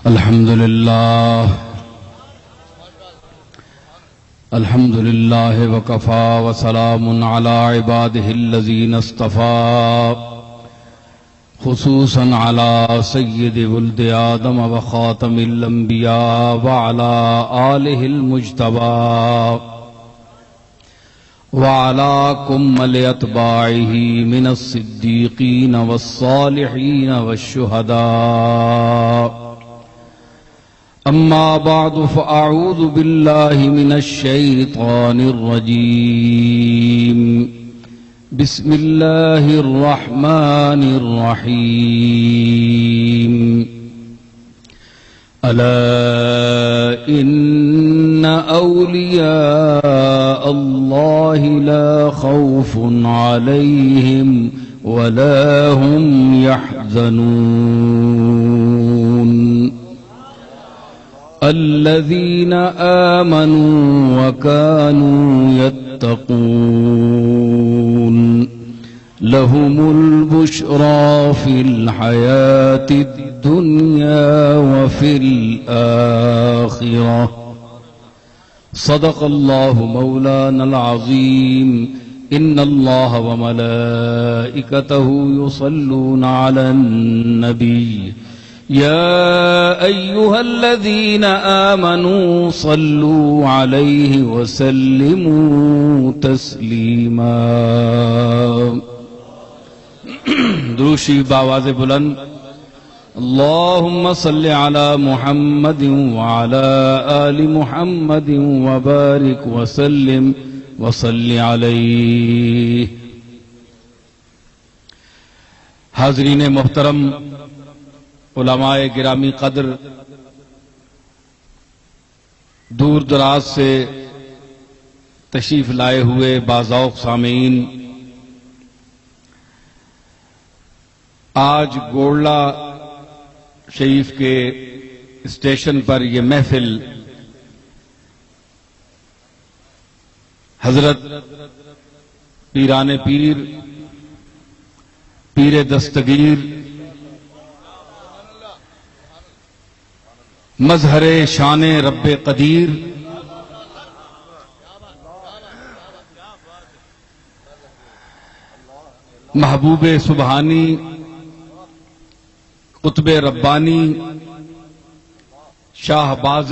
الحمد لله وكفى وسلام على عباده الذين اصطفى خصوصا على سيد ولد آدم وخاتم الأنبياء وعلى آله المجتبى وعلى كمل أتباعه من الصديقين والصالحين والشهداء. أما بعد فأعوذ بالله من الشيطان الرجيم. بسم الله الرحمن الرحيم. ألا إن أولياء الله لا خوف عليهم ولا هم يحزنون الذين آمنوا وكانوا يتقون لهم البشرى في الحياة الدنيا وفي الآخرة. صدق الله مولانا العظيم. إن الله وملائكته يصلون على النبي يا أيها الذين آمنوا صلوا عليه وسلموا تسليما. دروشی باواز بلند. اللهم صل على محمد وعلى آل محمد وبارك وسلم وصل عليه. حاضرین محترم، علماء گرامی قدر، دور دراز سے تشریف لائے ہوئے باذوق سامعین، آج گولڑا شریف کے اسٹیشن پر یہ محفل حضرت پیران پیر، پیر دستگیر، مظہر شان رب قدیر، محبوب سبحانی، قطب ربانی، شاہ باز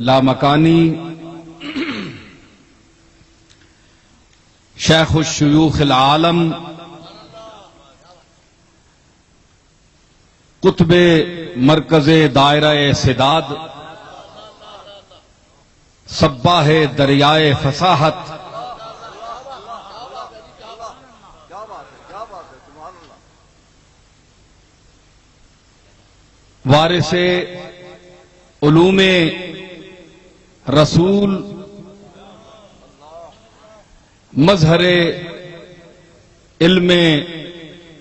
لامکانی، شیخ الشیوخ العالم، قطب مرکز دائرہ سداد، صباح دریائے فصاحت، وارث علوم رسول، مظہر علم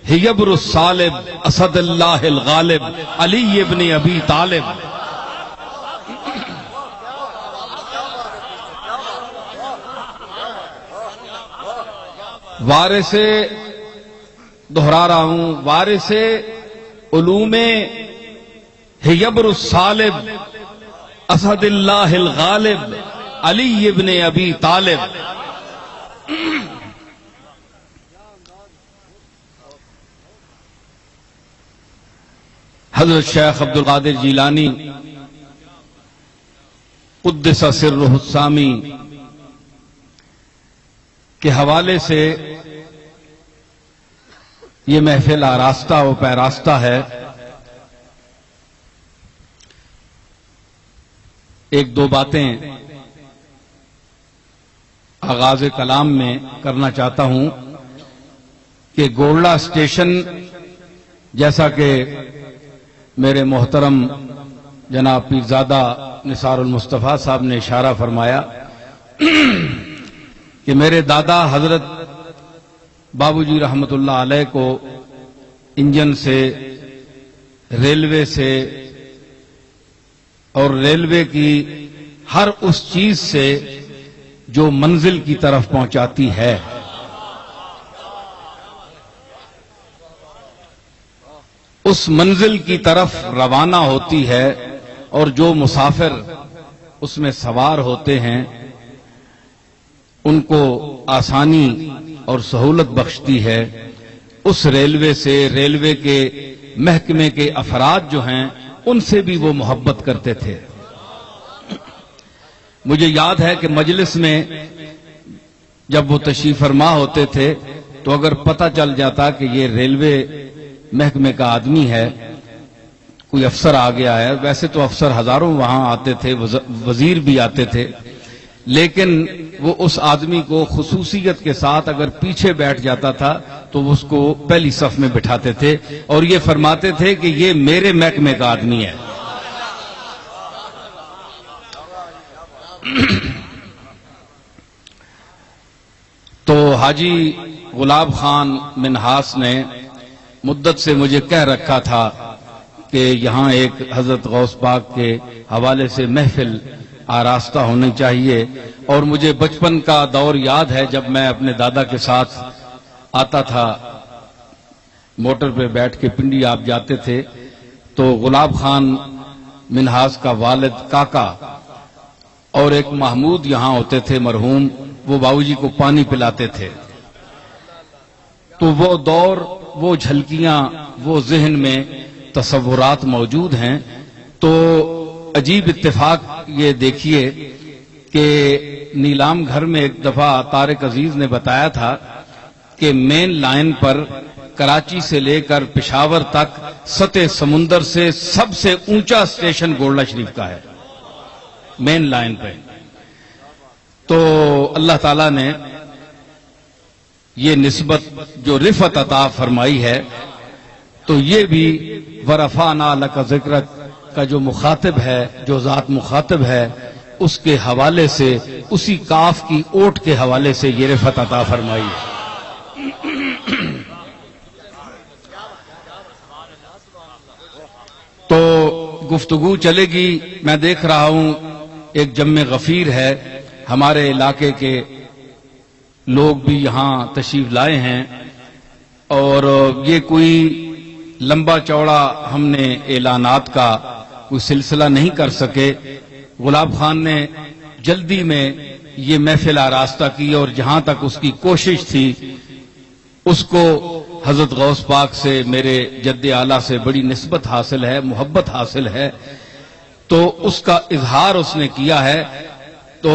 حیبر الصالب، اسد اللہ الغالب، علی ابن ابی طالب، وارث، دہرا رہا ہوں، وارث علوم حیبر الصالب، اسد اللہ الغالب، علی ابن ابی طالب. حضرت شیخ عبدالقادر جیلانی قدس سرہ السامی کے حوالے سے یہ محفل آراستہ و پیراستہ ہے. ایک دو باتیں آغاز کلام میں کرنا چاہتا ہوں کہ گولڑا اسٹیشن، جیسا کہ میرے محترم جناب پیرزادہ نثار المصطفیٰ صاحب نے اشارہ فرمایا کہ میرے دادا حضرت بابو جی رحمت اللہ علیہ کو انجن سے، ریلوے سے اور ریلوے کی ہر اس چیز سے جو منزل کی طرف پہنچاتی ہے، اس منزل کی طرف روانہ ہوتی ہے اور جو مسافر اس میں سوار ہوتے ہیں ان کو آسانی اور سہولت بخشتی ہے، اس ریلوے سے، ریلوے کے محکمے کے افراد جو ہیں ان سے بھی وہ محبت کرتے تھے۔ مجھے یاد ہے کہ مجلس میں جب وہ تشریف فرما ہوتے تھے تو اگر پتہ چل جاتا کہ یہ ریلوے محکمے کا آدمی ہے، کوئی افسر آ گیا ہے، ویسے تو افسر ہزاروں وہاں آتے تھے، وزیر بھی آتے تھے، لیکن وہ اس آدمی کو خصوصیت کے ساتھ اگر پیچھے بیٹھ جاتا تھا تو اس کو پہلی صف میں بٹھاتے تھے اور یہ فرماتے تھے کہ یہ میرے محکمے کا آدمی ہے۔ تو حاجی غلاب خان منہاس نے مدت سے مجھے کہہ رکھا تھا کہ یہاں ایک حضرت غوث پاک کے حوالے سے محفل آراستہ ہونی چاہیے، اور مجھے بچپن کا دور یاد ہے جب میں اپنے دادا کے ساتھ آتا تھا، موٹر پہ بیٹھ کے پنڈی آپ جاتے تھے تو غلاب خان منہاس کا والد کاکا اور ایک محمود یہاں ہوتے تھے مرحوم، وہ باؤجی کو پانی پلاتے تھے۔ تو وہ دور، وہ جھلکیاں، وہ ذہن میں تصورات موجود ہیں۔ تو عجیب اتفاق یہ دیکھیے کہ نیلام گھر میں ایک دفعہ طارق عزیز نے بتایا تھا کہ مین لائن پر کراچی سے لے کر پشاور تک سطح سمندر سے سب سے اونچا اسٹیشن گولڈا شریف کا ہے، مین لائن پہ۔ تو اللہ تعالیٰ نے یہ نسبت جو رفعت عطا فرمائی ہے، تو یہ بھی ورفعنا لک ذکرک کا جو مخاطب ہے، جو ذات مخاطب ہے، اس کے حوالے سے، اسی کاف کی اوٹ کے حوالے سے یہ رفعت عطا فرمائی ہے۔ تو گفتگو چلے گی، میں دیکھ رہا ہوں ایک جمع غفیر ہے، ہمارے علاقے کے لوگ بھی یہاں تشریف لائے ہیں، اور یہ کوئی لمبا چوڑا ہم نے اعلانات کا کوئی سلسلہ نہیں کر سکے۔ غلاب خان نے جلدی میں یہ محفل آراستہ کی، اور جہاں تک اس کی کوشش تھی اس کو حضرت غوث پاک سے، میرے جد اعلیٰ سے بڑی نسبت حاصل ہے، محبت حاصل ہے، تو اس کا اظہار اس نے کیا ہے۔ تو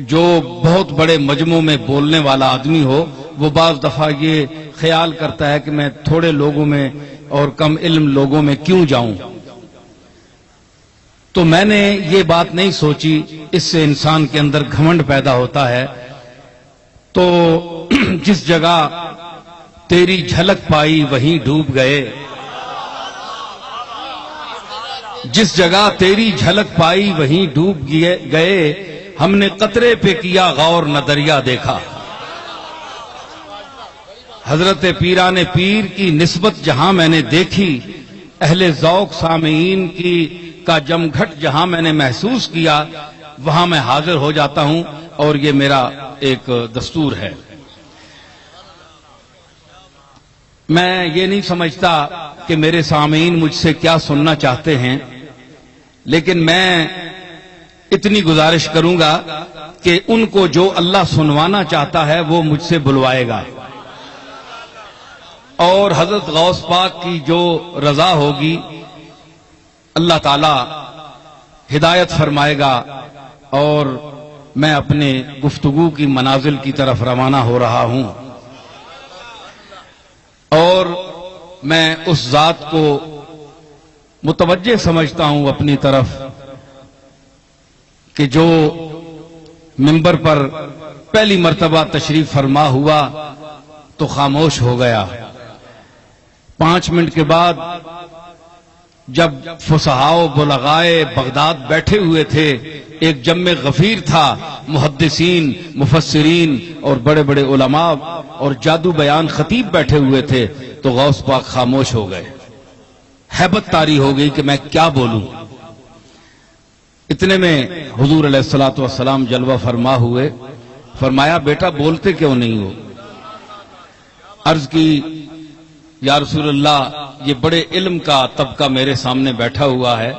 جو بہت بڑے مجمع میں بولنے والا آدمی ہو، وہ بعض دفعہ یہ خیال کرتا ہے کہ میں تھوڑے لوگوں میں اور کم علم لوگوں میں کیوں جاؤں۔ تو میں نے یہ بات نہیں سوچی، اس سے انسان کے اندر گھمنڈ پیدا ہوتا ہے۔ تو جس جگہ تیری جھلک پائی وہیں ڈوب گئے، جس جگہ تیری جھلک پائی وہیں ڈوب گئے، ہم نے قطرے پہ کیا غور نہ دریا دیکھا۔ حضرت پیران پیر کی نسبت جہاں میں نے دیکھی، اہل ذوق سامعین کا جمگھٹ جہاں میں نے محسوس کیا، وہاں میں حاضر ہو جاتا ہوں، اور یہ میرا ایک دستور ہے۔ میں یہ نہیں سمجھتا کہ میرے سامعین مجھ سے کیا سننا چاہتے ہیں، لیکن میں اتنی گزارش کروں گا کہ ان کو جو اللہ سنوانا چاہتا ہے وہ مجھ سے بلوائے گا، اور حضرت غوث پاک کی جو رضا ہوگی اللہ تعالی ہدایت فرمائے گا، اور میں اپنے گفتگو کی منازل کی طرف روانہ ہو رہا ہوں، اور میں اس ذات کو متوجہ سمجھتا ہوں اپنی طرف کہ جو منبر پر پہلی مرتبہ تشریف فرما ہوا تو خاموش ہو گیا۔ 5 منٹ کے بعد جب فصحاء و بلغائے بغداد بیٹھے ہوئے تھے، ایک جمع غفیر تھا، محدثین، مفسرین اور بڑے بڑے علماء اور جادو بیان خطیب بیٹھے ہوئے تھے، تو غوث پاک خاموش ہو گئے۔ ہیبت طاری ہو گئی کہ میں کیا بولوں۔ اتنے میں حضور علیہ الصلوۃ والسلام جلوہ فرما ہوئے، فرمایا بیٹا بولتے کیوں نہیں ہو؟ عرض کی یا رسول اللہ یہ بڑے علم کا طبقہ میرے سامنے بیٹھا ہوا ہے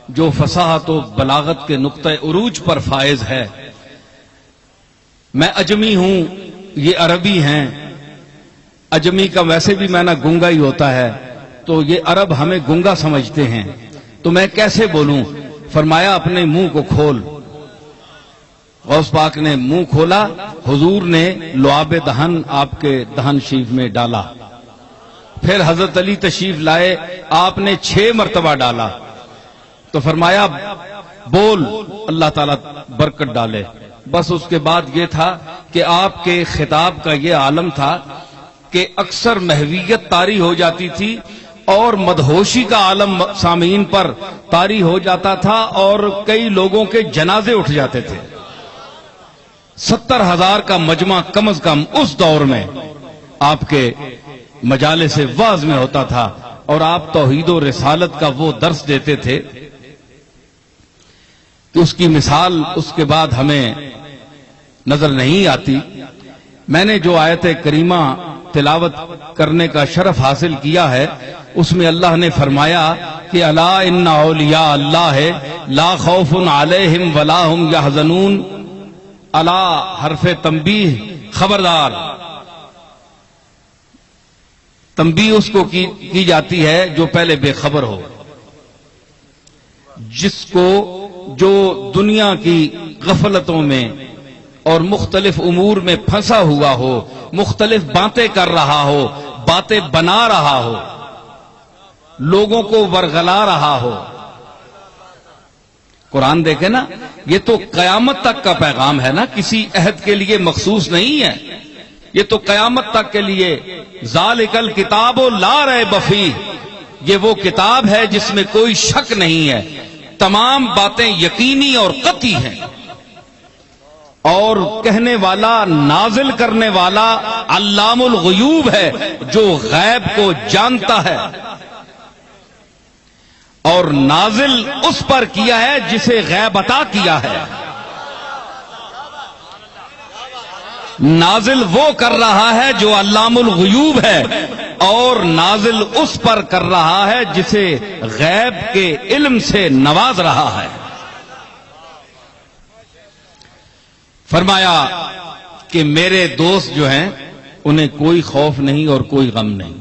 جو فصاحت و بلاغت کے نقطہ عروج پر فائز ہے. میں اجمی ہوں، یہ عربی ہیں. اجمی کا ویسے بھی معنی گنگا ہی ہوتا ہے، تو یہ عرب ہمیں گنگا سمجھتے ہیں، تو میں کیسے بولوں؟ فرمایا اپنے منہ کو کھول. غوث پاک نے منہ کھولا، حضور نے لعاب دہن آپ کے دہن شریف میں ڈالا. پھر حضرت علی تشریف لائے، آپ نے 6 مرتبہ ڈالا تو فرمایا بول، اللہ تعالیٰ برکت ڈالے. بس اس کے بعد یہ تھا کہ آپ کے خطاب کا یہ عالم تھا کہ اکثر محویت طاری ہو جاتی تھی اور مدہوشی کا عالم سامعین پر طاری ہو جاتا تھا اور کئی لوگوں کے جنازے اٹھ جاتے تھے. 70,000 کا مجمع کم از کم اس دور میں آپ کے مجالس وعظ میں ہوتا تھا اور آپ توحید و رسالت کا وہ درس دیتے تھے کہ اس کی مثال اس کے بعد ہمیں نظر نہیں آتی. میں نے جو آیت کریمہ تلاوت کرنے کا شرف حاصل کیا ہے اس میں اللہ نے فرمایا کہ الا ان اولیاء اللہ لا خوف علیہم ولا هم یحزنون. الا حرف تنبیہ، خبردار. تنبیہ اس کو کی جاتی ہے جو پہلے بے خبر ہو، جس کو جو دنیا کی غفلتوں میں اور مختلف امور میں پھنسا ہوا ہو، مختلف باتیں کر رہا ہو، باتیں بنا رہا ہو، لوگوں کو ورغلا رہا ہو. قرآن دیکھیں نا، یہ تو قیامت تک کا پیغام ہے نا، کسی عہد کے لیے مخصوص نہیں ہے. یہ تو قیامت تک کے لیے ذالک الکتاب لا ریب فیہ، یہ وہ کتاب ہے جس میں کوئی شک نہیں ہے، تمام باتیں یقینی اور قطعی ہیں. اور کہنے والا، نازل کرنے والا علام الغیوب ہے جو غیب کو جانتا ہے، اور نازل اس پر کیا ہے جسے غیب عطا کیا ہے. نازل وہ کر رہا ہے جو علام الغیوب ہے، اور نازل اس پر کر رہا ہے جسے غیب کے علم سے نواز رہا ہے. فرمایا کہ میرے دوست جو ہیں انہیں کوئی خوف نہیں اور کوئی غم نہیں.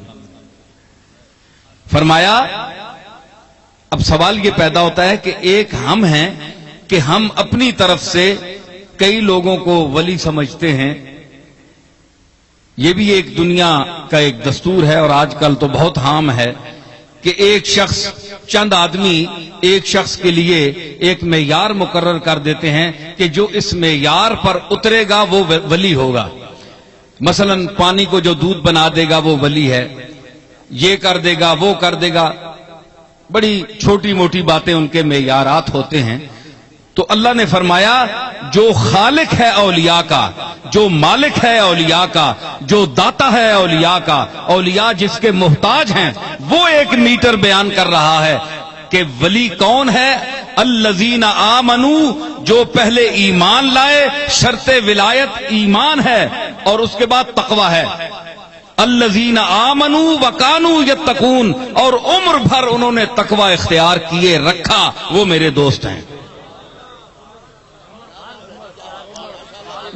فرمایا اب سوال یہ پیدا ہوتا ہے کہ ایک ہم ہیں کہ ہم اپنی طرف سے کئی لوگوں کو ولی سمجھتے ہیں. یہ بھی ایک دنیا کا ایک دستور ہے اور آج کل تو بہت عام ہے کہ ایک شخص، چند آدمی ایک شخص کے لیے ایک معیار مقرر کر دیتے ہیں کہ جو اس معیار پر اترے گا وہ ولی ہوگا. مثلا پانی کو جو دودھ بنا دے گا وہ ولی ہے، یہ کر دے گا وہ کر دے گا. بڑی چھوٹی موٹی باتیں ان کے معیارات ہوتے ہیں. تو اللہ نے فرمایا جو خالق ہے اولیاء کا، جو مالک ہے اولیاء کا، جو داتا ہے اولیاء کا، اولیاء جس کے محتاج ہیں، وہ ایک میٹر بیان کر رہا ہے کہ ولی کون ہے. الذین آمنوا، جو پہلے ایمان لائے، شرط ولایت ایمان ہے اور اس کے بعد تقوی ہے. الذین آمنوا وکانوا یتقون، اور عمر بھر انہوں نے تقوی اختیار کیے رکھا، وہ میرے دوست ہیں.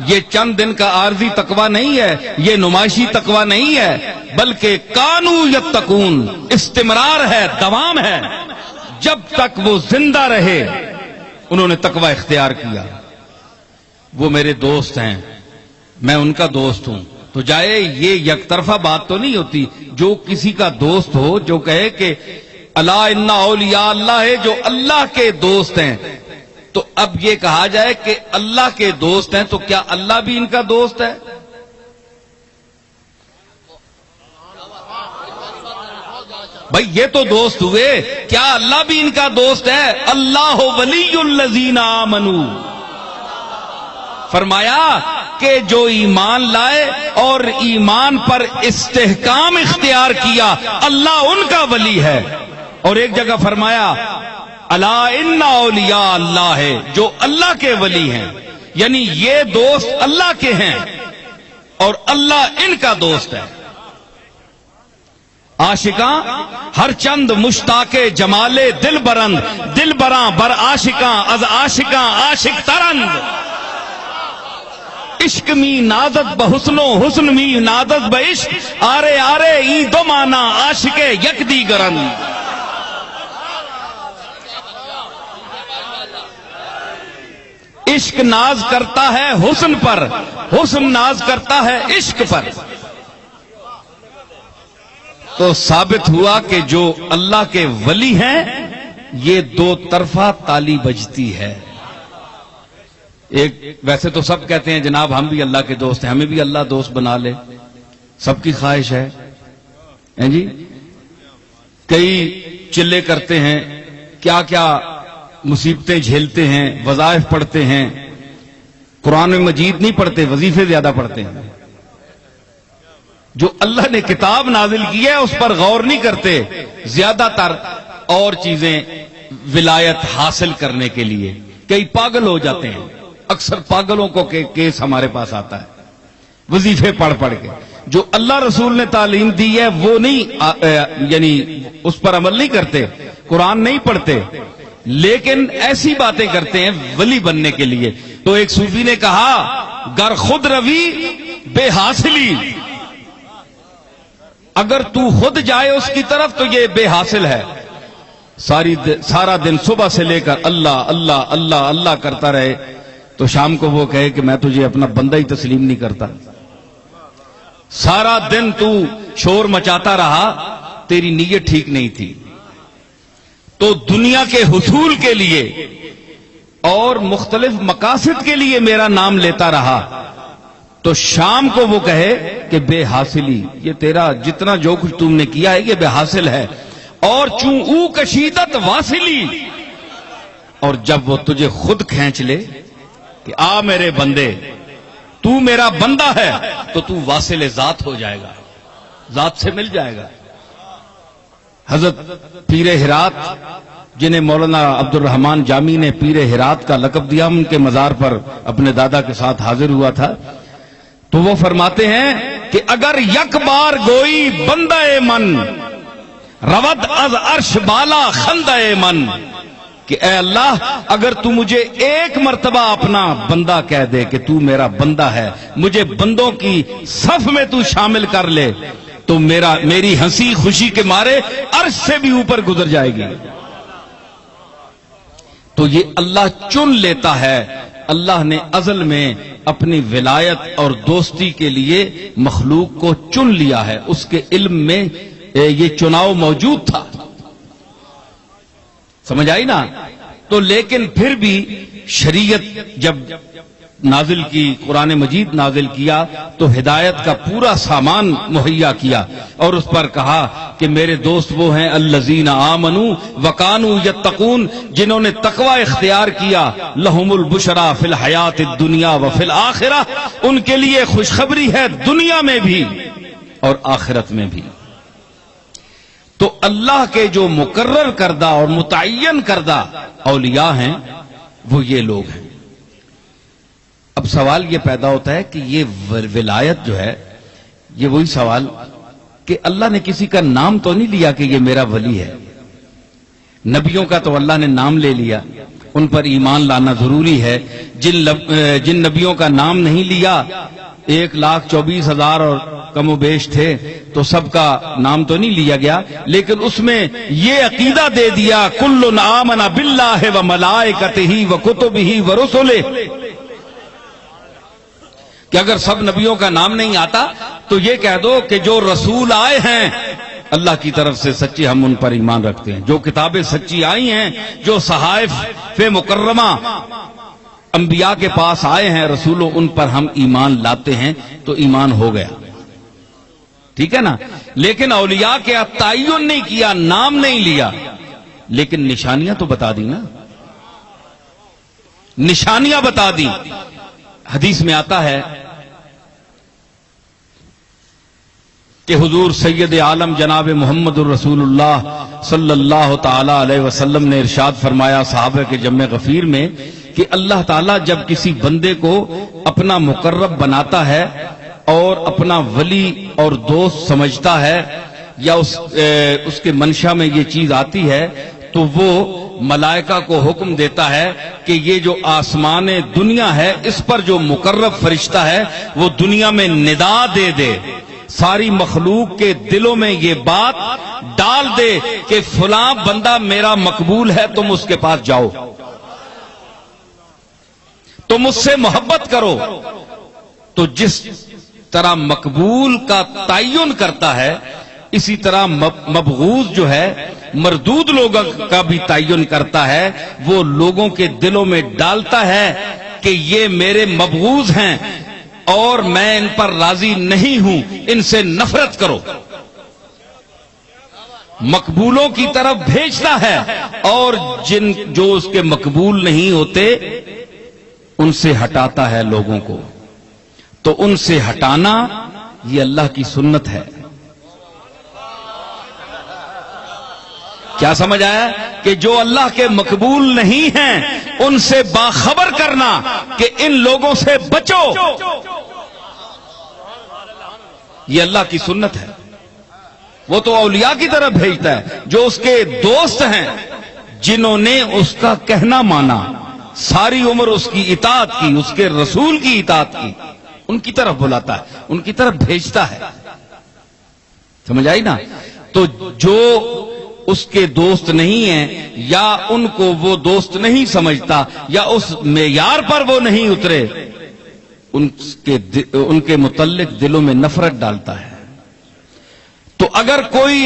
یہ چند دن کا عارضی تقوی نہیں ہے، یہ نمائشی تقوی نہیں ہے، بلکہ کانوا یتقون، استمرار ہے، دوام ہے. جب تک وہ زندہ رہے انہوں نے تقوی اختیار کیا. وہ میرے دوست ہیں، میں ان کا دوست ہوں. تو جائے یہ یک طرفہ بات تو نہیں ہوتی. جو کسی کا دوست ہو، جو کہے کہ الا ان اولیاء اللہ ہے، جو اللہ کے دوست ہیں، تو اب یہ کہا جائے کہ اللہ کے دوست ہیں تو کیا اللہ بھی ان کا دوست ہے؟ بھائی یہ تو دوست ہوئے، کیا اللہ بھی ان کا دوست ہے؟ اللہ ولی الذین آمنوا. فرمایا کہ جو ایمان لائے اور ایمان پر استحکام اختیار کیا، اللہ ان کا ولی ہے. اور ایک جگہ فرمایا الا ان اولیاء اللہ ہے، جو اللہ کے ولی ہیں، یعنی یہ دوست اللہ کے ہیں اور اللہ ان کا دوست ہے. عاشقاں ہر چند مشتاق جمال دل برند، دل براں بر عاشقاں از عاشقاں عاشق ترند. عشق می نازد بحسن و حسن می نازد بعشق، آرے آرے ای دو مانا عاشق یک دیگرند. عشق ناز کرتا ہے حسن پر، حسن ناز کرتا ہے عشق پر. تو ثابت ہوا کہ جو اللہ کے ولی ہیں یہ دو طرفہ تالی بجتی ہے. ایک ویسے تو سب کہتے ہیں جناب ہم بھی اللہ کے دوست ہیں، ہمیں بھی اللہ دوست بنا لے، سب کی خواہش ہے جی. کئی چلے کرتے ہیں، کیا کیا مصیبتیں جھیلتے ہیں، وظائف پڑھتے ہیں، قرآن مجید نہیں پڑھتے، وظیفے زیادہ پڑھتے ہیں. جو اللہ نے کتاب نازل کی ہے اس پر غور نہیں کرتے، زیادہ تر اور چیزیں ولایت حاصل کرنے کے لیے. کئی پاگل ہو جاتے ہیں، اکثر پاگلوں کو کیس ہمارے پاس آتا ہے وظیفے پڑھ پڑھ کے. جو اللہ رسول نے تعلیم دی ہے وہ نہیں، یعنی اس پر عمل نہیں کرتے، قرآن نہیں پڑھتے، لیکن ایسی باتیں کرتے ہیں ولی بننے کے لیے. تو ایک صوفی نے کہا گر خود روی بے حاصلی، اگر تو خود جائے اس کی طرف تو یہ بے حاصل ہے. سارا دن صبح سے لے کر اللہ اللہ اللہ اللہ کرتا رہے تو شام کو وہ کہے کہ میں تجھے اپنا بندہ ہی تسلیم نہیں کرتا. سارا دن تو شور مچاتا رہا، تیری نیت ٹھیک نہیں تھی. تو دنیا کے حصول کے لیے اور مختلف مقاصد کے لیے میرا نام لیتا رہا تو شام کو وہ کہے کہ بے حاصلی، یہ تیرا جتنا جو کچھ تم نے کیا ہے یہ بے حاصل ہے. اور چوں او کشیدت واصلی، اور جب وہ تجھے خود کھینچ لے کہ آ میرے بندے تو میرا بندہ ہے تو تو واصل ذات ہو جائے گا، ذات سے مل جائے گا. حضرت پیر ہرات جنہیں مولانا عبد الرحمن جامی نے پیر ہرات کا لقب دیا، ان کے مزار پر اپنے دادا کے ساتھ حاضر ہوا تھا تو وہ فرماتے ہیں کہ اگر یک بار گوئی بندہ من رود از عرش بالا خندہ من، کہ اے اللہ اگر تو مجھے ایک مرتبہ اپنا بندہ کہہ دے کہ تو میرا بندہ ہے، مجھے بندوں کی صف میں تو شامل کر لے تو میری ہنسی خوشی کے مارے عرش سے بھی اوپر گزر جائے گی. تو یہ اللہ چن لیتا ہے. اللہ نے ازل میں اپنی ولایت اور دوستی کے لیے مخلوق کو چن لیا ہے، اس کے علم میں یہ چناؤ موجود تھا. سمجھ آئی نا؟ تو لیکن پھر بھی شریعت جب نازل کی، قرآن مجید نازل کیا تو ہدایت کا پورا سامان مہیا کیا اور اس پر کہا کہ میرے دوست وہ ہیں الذین آمنوا وکانوا یتقون، جنہوں نے تقوی اختیار کیا، لہم البشرا فی الحیات الدنیا وفی الآخرہ، ان کے لیے خوشخبری ہے دنیا میں بھی اور آخرت میں بھی. تو اللہ کے جو مقرر کردہ اور متعین کردہ اولیاء ہیں وہ یہ لوگ ہیں. اب سوال یہ پیدا ہوتا ہے کہ یہ ولایت جو ہے، یہ وہی سوال کہ اللہ نے کسی کا نام تو نہیں لیا کہ یہ میرا ولی ہے. نبیوں کا تو اللہ نے نام لے لیا، ان پر ایمان لانا ضروری ہے. جن نبیوں کا نام نہیں لیا 1,24,000 اور کم و بیش تھے تو سب کا نام تو نہیں لیا گیا، لیکن اس میں یہ عقیدہ دے دیا کل آمن باللہ و ملائکتہ و کتبہ و رسلہ، کہ اگر سب نبیوں کا نام نہیں آتا تو یہ کہہ دو کہ جو رسول آئے ہیں اللہ کی طرف سے سچے ہم ان پر ایمان رکھتے ہیں، جو کتابیں سچی آئی ہیں، جو صحائف مکرمہ انبیاء کے پاس آئے ہیں رسولوں، ان پر ہم ایمان لاتے ہیں تو ایمان ہو گیا. ٹھیک ہے نا؟ لیکن اولیاء کے تعین نہیں کیا، نام نہیں لیا، لیکن نشانیاں تو بتا دی نا، نشانیاں بتا دی. حدیث میں آتا ہے کہ حضور سید عالم جناب محمد الرسول اللہ صلی اللہ تعالی علیہ وسلم نے ارشاد فرمایا صحابہ کے جمع غفیر میں کہ اللہ تعالیٰ جب کسی بندے کو اپنا مقرب بناتا ہے اور اپنا ولی اور دوست سمجھتا ہے یا اس کے منشا میں یہ چیز آتی ہے تو وہ ملائکہ کو حکم دیتا ہے کہ یہ جو آسمان دنیا ہے اس پر جو مقرب فرشتہ ہے وہ دنیا میں ندا دے دے، ساری مخلوق کے دلوں میں یہ بات ڈال دے کہ فلاں بندہ میرا مقبول ہے، تم اس کے پاس جاؤ، تم اس سے محبت کرو۔ تو جس طرح مقبول کا تعین کرتا ہے اسی طرح مبغوض جو ہے مردود لوگوں کا بھی تعین کرتا ہے، وہ لوگوں کے دلوں میں ڈالتا ہے کہ یہ میرے مبغوض ہیں اور میں ان پر راضی نہیں ہوں، ان سے نفرت کرو۔ مقبولوں کی طرف بھیجتا ہے اور جو اس کے مقبول نہیں ہوتے ان سے ہٹاتا ہے لوگوں کو۔ تو ان سے ہٹانا یہ اللہ کی سنت ہے۔ کیا سمجھ آیا کہ جو اللہ کے مقبول نہیں ہیں ان سے باخبر کرنا کہ ان لوگوں سے بچو، یہ اللہ کی سنت ہے۔ وہ تو اولیاء کی طرف بھیجتا ہے جو اس کے دوست ہیں، جنہوں نے اس کا کہنا مانا، ساری عمر اس کی اطاعت کی، اس کے رسول کی اطاعت کی، ان کی طرف بلاتا ہے، ان کی طرف بھیجتا ہے۔ سمجھ آئی نا؟ تو جو اس کے دوست نہیں ہیں یا ان کو وہ دوست نہیں سمجھتا یا اس معیار پر وہ نہیں اترے، ان کے متعلق دلوں میں نفرت ڈالتا ہے۔ تو اگر کوئی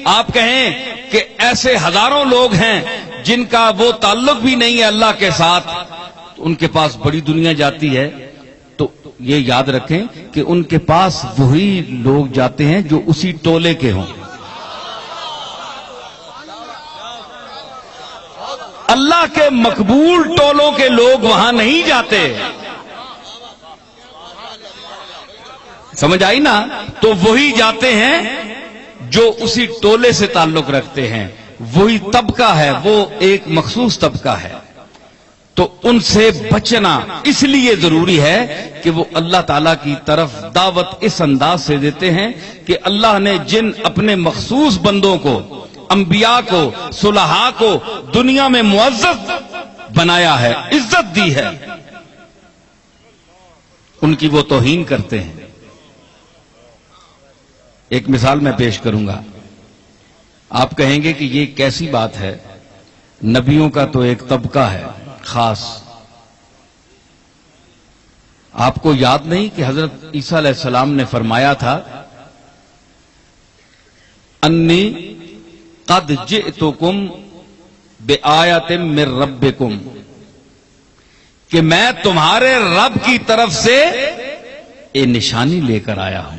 آپ کہیں کہ ایسے ہزاروں لوگ ہیں جن کا وہ تعلق بھی نہیں ہے اللہ کے ساتھ، تو ان کے پاس بڑی دنیا جاتی ہے، تو یہ یاد رکھیں کہ ان کے پاس وہی لوگ جاتے ہیں جو اسی ٹولے کے ہوں۔ اللہ کے مقبول ٹولوں کے لوگ وہاں نہیں جاتے، سمجھ آئی نا؟ تو وہی جاتے ہیں جو اسی ٹولے سے تعلق رکھتے ہیں، وہی طبقہ ہے، وہ ایک مخصوص طبقہ ہے۔ تو ان سے بچنا اس لیے ضروری ہے کہ وہ اللہ تعالی کی طرف دعوت اس انداز سے دیتے ہیں کہ اللہ نے جن اپنے مخصوص بندوں کو، انبیاء کو، صلحاء کو دنیا میں معزز بنایا ہے، عزت دی ہے، ان کی وہ توہین کرتے ہیں۔ ایک مثال میں پیش کروں گا، آپ کہیں گے کہ یہ کیسی بات ہے، نبیوں کا تو ایک طبقہ ہے خاص۔ آپ کو یاد نہیں کہ حضرت عیسیٰ علیہ السلام نے فرمایا تھا، انی قد جئتکم بآیۃ من ربکم، کہ میں تمہارے رب کی طرف سے ایک نشانی لے کر آیا ہوں۔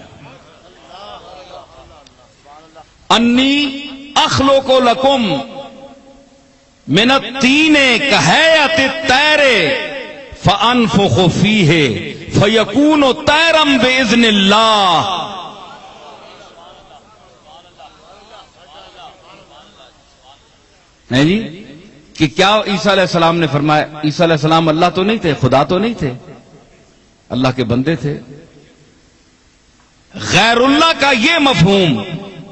انی اخلق لکم من الطین کہیئۃ الطیر فانفخ فیہ فیکون طیرا باذن اللہ۔ نہیں جی، کہ کیا عیسیٰ علیہ السلام نے فرمایا؟ عیسیٰ علیہ السلام اللہ تو نہیں تھے، خدا تو نہیں تھے، اللہ کے بندے تھے۔ غیر اللہ کا یہ مفہوم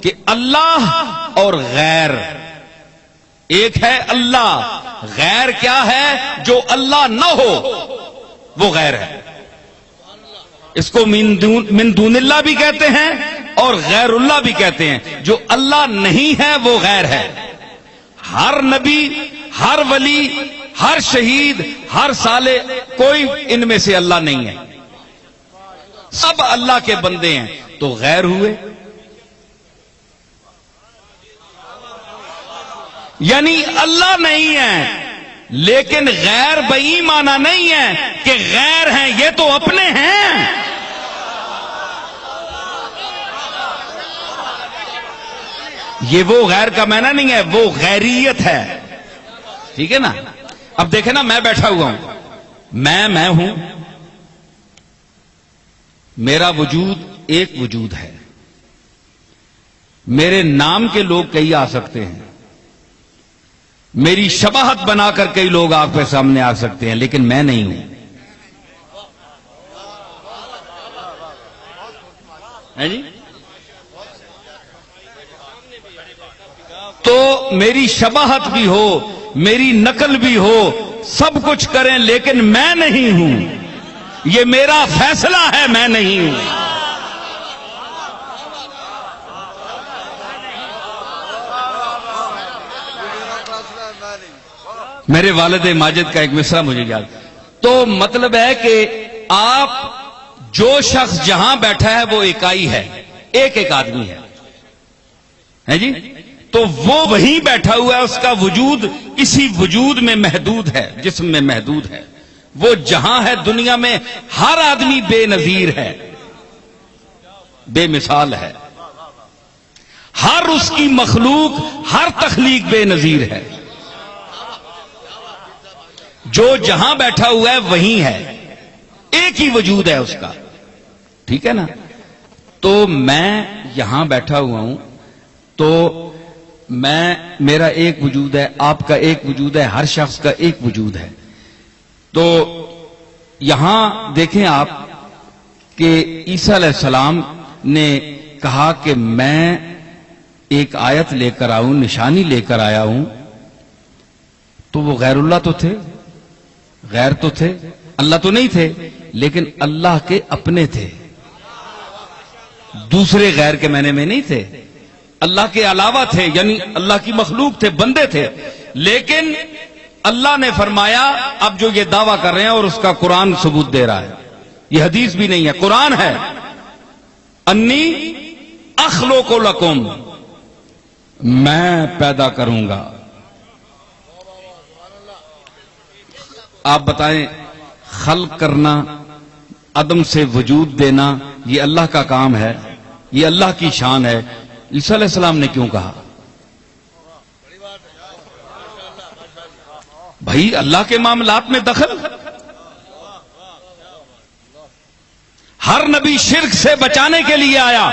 کہ اللہ اور غیر ایک ہے، اللہ غیر کیا ہے؟ جو اللہ نہ ہو وہ غیر ہے، اس کو من دون اللہ بھی کہتے ہیں اور غیر اللہ بھی کہتے ہیں۔ جو اللہ نہیں ہے وہ غیر ہے۔ ہر نبی، ہر ولی، ہر شہید، ہر صالح، کوئی ان میں سے اللہ نہیں ہے، سب اللہ کے بندے ہیں، تو غیر ہوئے۔ یعنی اللہ نہیں ہے لیکن غیر بئی معنی نہیں ہے کہ غیر ہیں، یہ تو اپنے ہیں۔ یہ وہ غیر کا معنی نہیں ہے، وہ غیریت ہے، ٹھیک ہے نا؟ اب دیکھیں نا، میں بیٹھا ہوا ہوں، میں ہوں، میرا وجود ایک وجود ہے، میرے نام کے لوگ کئی آ سکتے ہیں، میری شباہت بنا کر کئی لوگ آپ کے سامنے آ سکتے ہیں، لیکن میں نہیں ہوں، ہے جی؟ تو میری شباہت بھی ہو، میری نقل بھی ہو، سب کچھ کریں، لیکن میں نہیں ہوں، یہ میرا فیصلہ ہے، میں نہیں ہوں۔ میرے والد ماجد کا ایک مصرع مجھے یاد، تو مطلب ہے کہ آپ جو شخص جہاں بیٹھا ہے وہ اکائی ہے، ایک ایک آدمی ہے جی، تو وہ وہیں بیٹھا ہوا ہے، اس کا وجود اسی وجود میں محدود ہے، جسم میں محدود ہے، وہ جہاں ہے دنیا میں ہر آدمی بے نظیر ہے، بے مثال ہے، ہر اس کی مخلوق، ہر تخلیق بے نظیر ہے، جو جہاں بیٹھا ہوا ہے وہیں ہے، ایک ہی وجود ہے اس کا، ٹھیک ہے نا؟ تو میں یہاں بیٹھا ہوا ہوں، تو میرا ایک وجود ہے، آپ کا ایک وجود ہے، ہر شخص کا ایک وجود ہے۔ تو یہاں دیکھیں آپ کہ عیسیٰ علیہ السلام نے کہا کہ میں ایک آیت لے کر آؤں، نشانی لے کر آیا ہوں، تو وہ غیر اللہ تو تھے، غیر تو تھے، اللہ تو نہیں تھے، لیکن اللہ کے اپنے تھے، دوسرے غیر کے معنی میں نہیں تھے، اللہ کے علاوہ تھے، یعنی اللہ کی مخلوق تھے، بندے تھے، لیکن اللہ نے فرمایا، اب جو یہ دعویٰ کر رہے ہیں اور اس کا قرآن ثبوت دے رہا ہے، یہ حدیث بھی نہیں ہے، قرآن ہے، انی اخلق لکم، میں پیدا کروں گا۔ آپ بتائیں، خلق کرنا، عدم سے وجود دینا، یہ اللہ کا کام ہے، یہ اللہ کی شان ہے، عیسیٰ علیہ السلام نے کیوں کہا؟ بھائی اللہ کے معاملات میں دخل، ہر نبی شرک سے بچانے کے لیے آیا،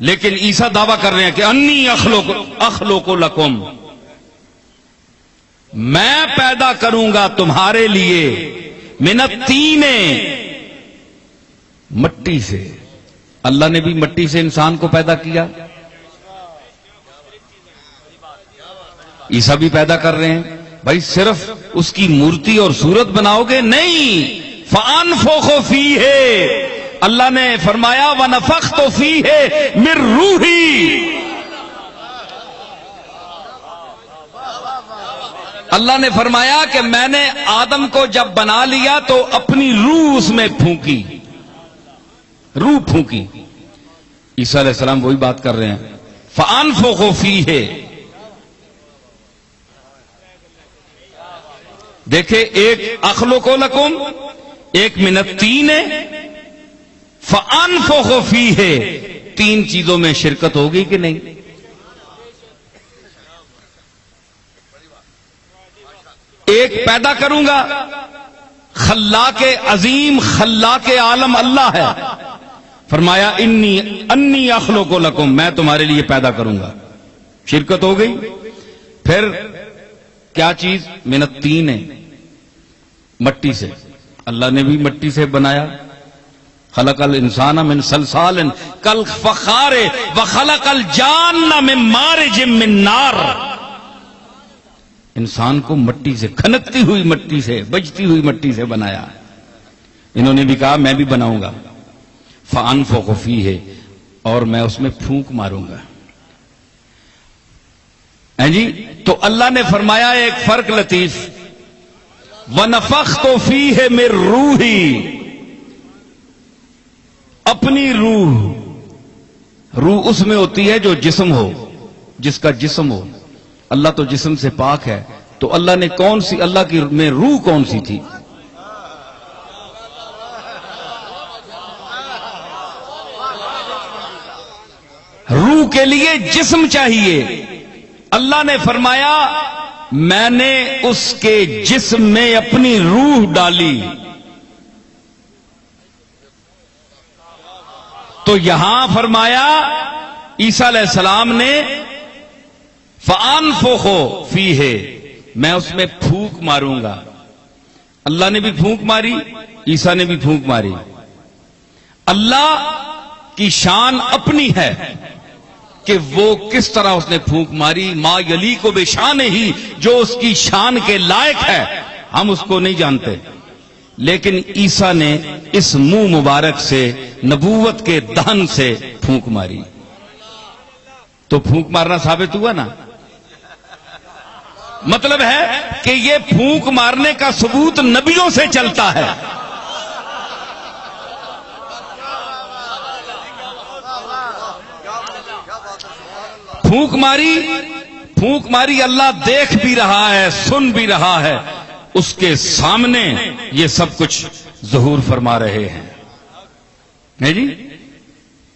لیکن عیسیٰ دعویٰ کر رہے ہیں کہ انی اخلق لکم، میں پیدا کروں گا تمہارے لیے، من الطین، مٹی سے۔ اللہ نے بھی مٹی سے انسان کو پیدا کیا، عیسیٰ بھی پیدا کر رہے ہیں، بھائی صرف اس کی مورتی اور صورت بناؤ گے نہیں، فَأَنفُخُ فِيهِ، اللہ نے فرمایا وَنَفَخْتُ فِيهِ مِن رُوحِي، اللہ نے فرمایا کہ میں نے آدم کو جب بنا لیا تو اپنی روح اس میں پھونکی، روح پھونکی۔ عیسیٰ علیہ السلام وہی بات کر رہے ہیں، فَأَنفُخُ فِيهِ، دیکھیں ایک اخلق لکم، ایک من الطین، فَأَنفُخُ فِيهِ، تین چیزوں میں شرکت ہوگی کہ نہیں؟ ایک پیدا کروں گا، خلاق عظیم، خلاق عالم اللہ ہے، فرمایا انی اخلق لکم، میں تمہارے لیے پیدا کروں گا، شرکت ہو گئی۔ پھر کیا چیز؟ من الطین، مٹی سے، اللہ نے بھی مٹی سے بنایا، خلق الانسان من صلصال کالفخار وخلق الجان من مارج من نار، انسان کو مٹی سے، کھنکتی ہوئی مٹی سے، بجتی ہوئی مٹی سے بنایا۔ انہوں نے بھی کہا میں بھی بناؤں گا، فَأَنفُخُ فِيهِ، اور میں اس میں پھونک ماروں گا۔ جی تو اللہ نے فرمایا ایک فرق لطیف، وَنَفَخْتُ فِيهِ مِن رُوحِي، اپنی روح اس میں ہوتی ہے جو جسم ہو، جس کا جسم ہو، اللہ تو جسم سے پاک ہے، تو اللہ نے کون سی، اللہ کی میں روح کون سی تھی؟ روح کے لیے جسم چاہیے، اللہ نے فرمایا میں نے اس کے جسم میں اپنی روح ڈالی۔ تو یہاں فرمایا عیسیٰ علیہ السلام نے فَأَنفُخُ فِيهِ، میں اس میں پھونک ماروں گا۔ اللہ نے بھی پھونک ماری، عیسیٰ نے بھی پھونک ماری۔ اللہ کی شان اپنی ہے، کہ وہ کس طرح اس نے پھونک ماری، ما یلی کو بے شان ہی، جو اس کی شان کے لائق ہے، ہم اس کو نہیں جانتے، لیکن عیسیٰ نے اس منہ مبارک سے نبوت کے دہن سے پھونک ماری، تو پھونک مارنا ثابت ہوا نا۔ مطلب ہے کہ یہ پھونک مارنے کا ثبوت نبیوں سے چلتا ہے۔ پھونک ماری اللہ دیکھ بھی رہا ہے، سن بھی رہا ہے، اس کے سامنے یہ سب کچھ ظہور فرما رہے ہیں۔ نہیں جی،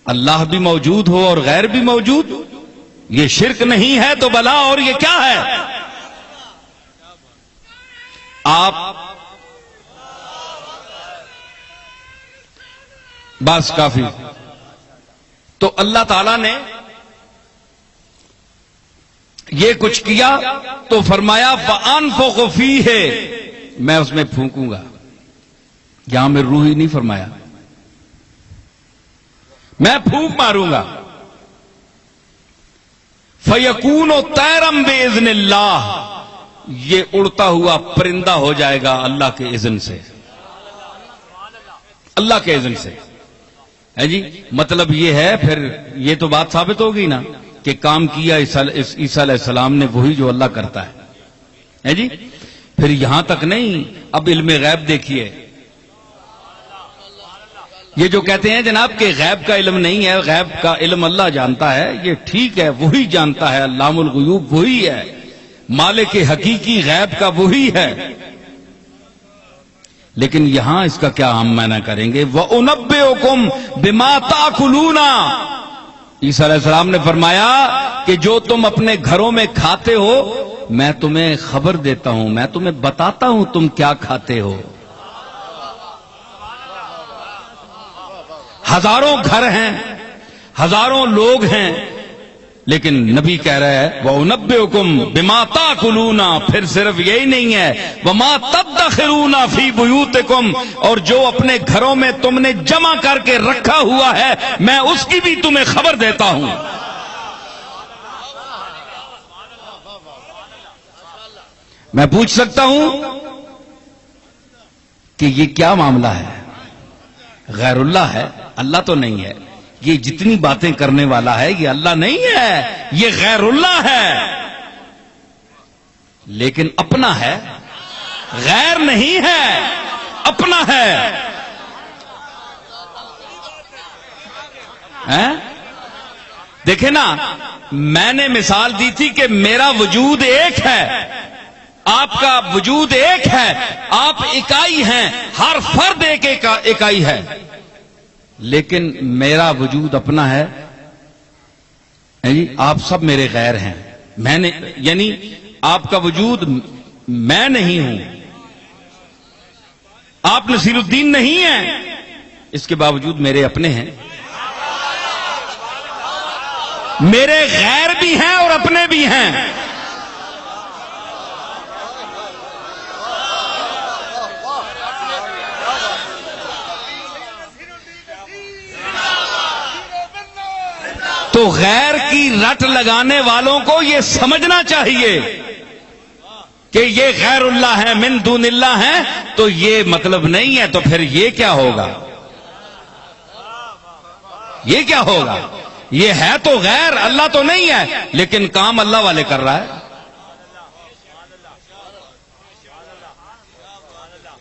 اللہ بھی موجود ہو اور غیر بھی موجود، یہ شرک نہیں ہے تو بلا اور یہ کیا ہے؟ آپ بس کافی۔ تو اللہ تعالی نے یہ کچھ کیا تو فرمایا فَأَنفُخُ فِيهِ، میں اس میں پھونکوں گا، یہاں میں روح ہی نہیں فرمایا، میں پھونک ماروں گا، فَيَكُونُ طَيْرًا بِإِذْنِ اللَّهِ، یہ اڑتا ہوا پرندہ ہو جائے گا اللہ کے اذن سے، اللہ کے اذن سے ہے جی۔ مطلب یہ ہے، پھر یہ تو بات ثابت ہوگی نا کہ کام کیا عیسیٰ علیہ السلام نے وہی جو اللہ کرتا ہے جی۔ پھر یہاں تک نہیں، اب علم غیب دیکھیے، یہ جو کہتے ہیں جناب کہ غیب کا علم نہیں ہے، غیب کا علم اللہ جانتا ہے، یہ ٹھیک ہے، وہی جانتا ہے، علام الغیوب وہی ہے، مالک حقیقی غیب کا وہی ہے، لیکن یہاں اس کا کیا ہم معنی کریں گے؟ وَأُنَبِّئُكُمْ بِمَا تَأْكُلُونَ، عیسیٰ علیہ السلام نے فرمایا کہ جو تم اپنے گھروں میں کھاتے ہو میں تمہیں خبر دیتا ہوں، میں تمہیں بتاتا ہوں تم کیا کھاتے ہو۔ ہزاروں گھر ہیں، ہزاروں لوگ ہیں، لیکن نبی کہہ رہا ہے وَأُنَبِّئُكُمْ بِمَا تَأْكُلُونَ، پھر صرف یہی نہیں ہے وَمَا تَدَّخِرُونَ فِي بُيُوتِكُمْ، اور جو اپنے گھروں میں تم نے جمع کر کے رکھا ہوا ہے میں اس کی بھی تمہیں خبر دیتا ہوں۔ میں پوچھ سکتا ہوں کہ یہ کیا معاملہ ہے؟ غیر اللہ ہے، اللہ تو نہیں ہے، یہ جتنی باتیں کرنے والا ہے یہ اللہ نہیں ہے، یہ غیر اللہ ہے، لیکن اپنا ہے، غیر نہیں ہے، اپنا ہے۔ دیکھیں نا، میں نے مثال دی تھی کہ میرا وجود ایک ہے، آپ کا وجود ایک ہے، آپ اکائی ہیں، ہر فرد ایک اکائی ہے، لیکن میرا وجود اپنا ہے جی، آپ سب میرے غیر ہیں، میں نے یعنی آپ کا وجود میں نہیں ہوں، آپ نصیر الدین نہیں ہیں، اس کے باوجود میرے اپنے ہیں، میرے غیر بھی ہیں اور اپنے بھی ہیں۔ تو غیر کی رٹ لگانے والوں کو یہ سمجھنا چاہیے کہ یہ غیر اللہ ہے، من دون اللہ ہے، تو یہ مطلب نہیں ہے، تو پھر یہ کیا ہوگا؟ یہ کیا ہوگا؟ یہ ہے تو غیر، اللہ تو نہیں ہے، لیکن کام اللہ والے کر رہا ہے،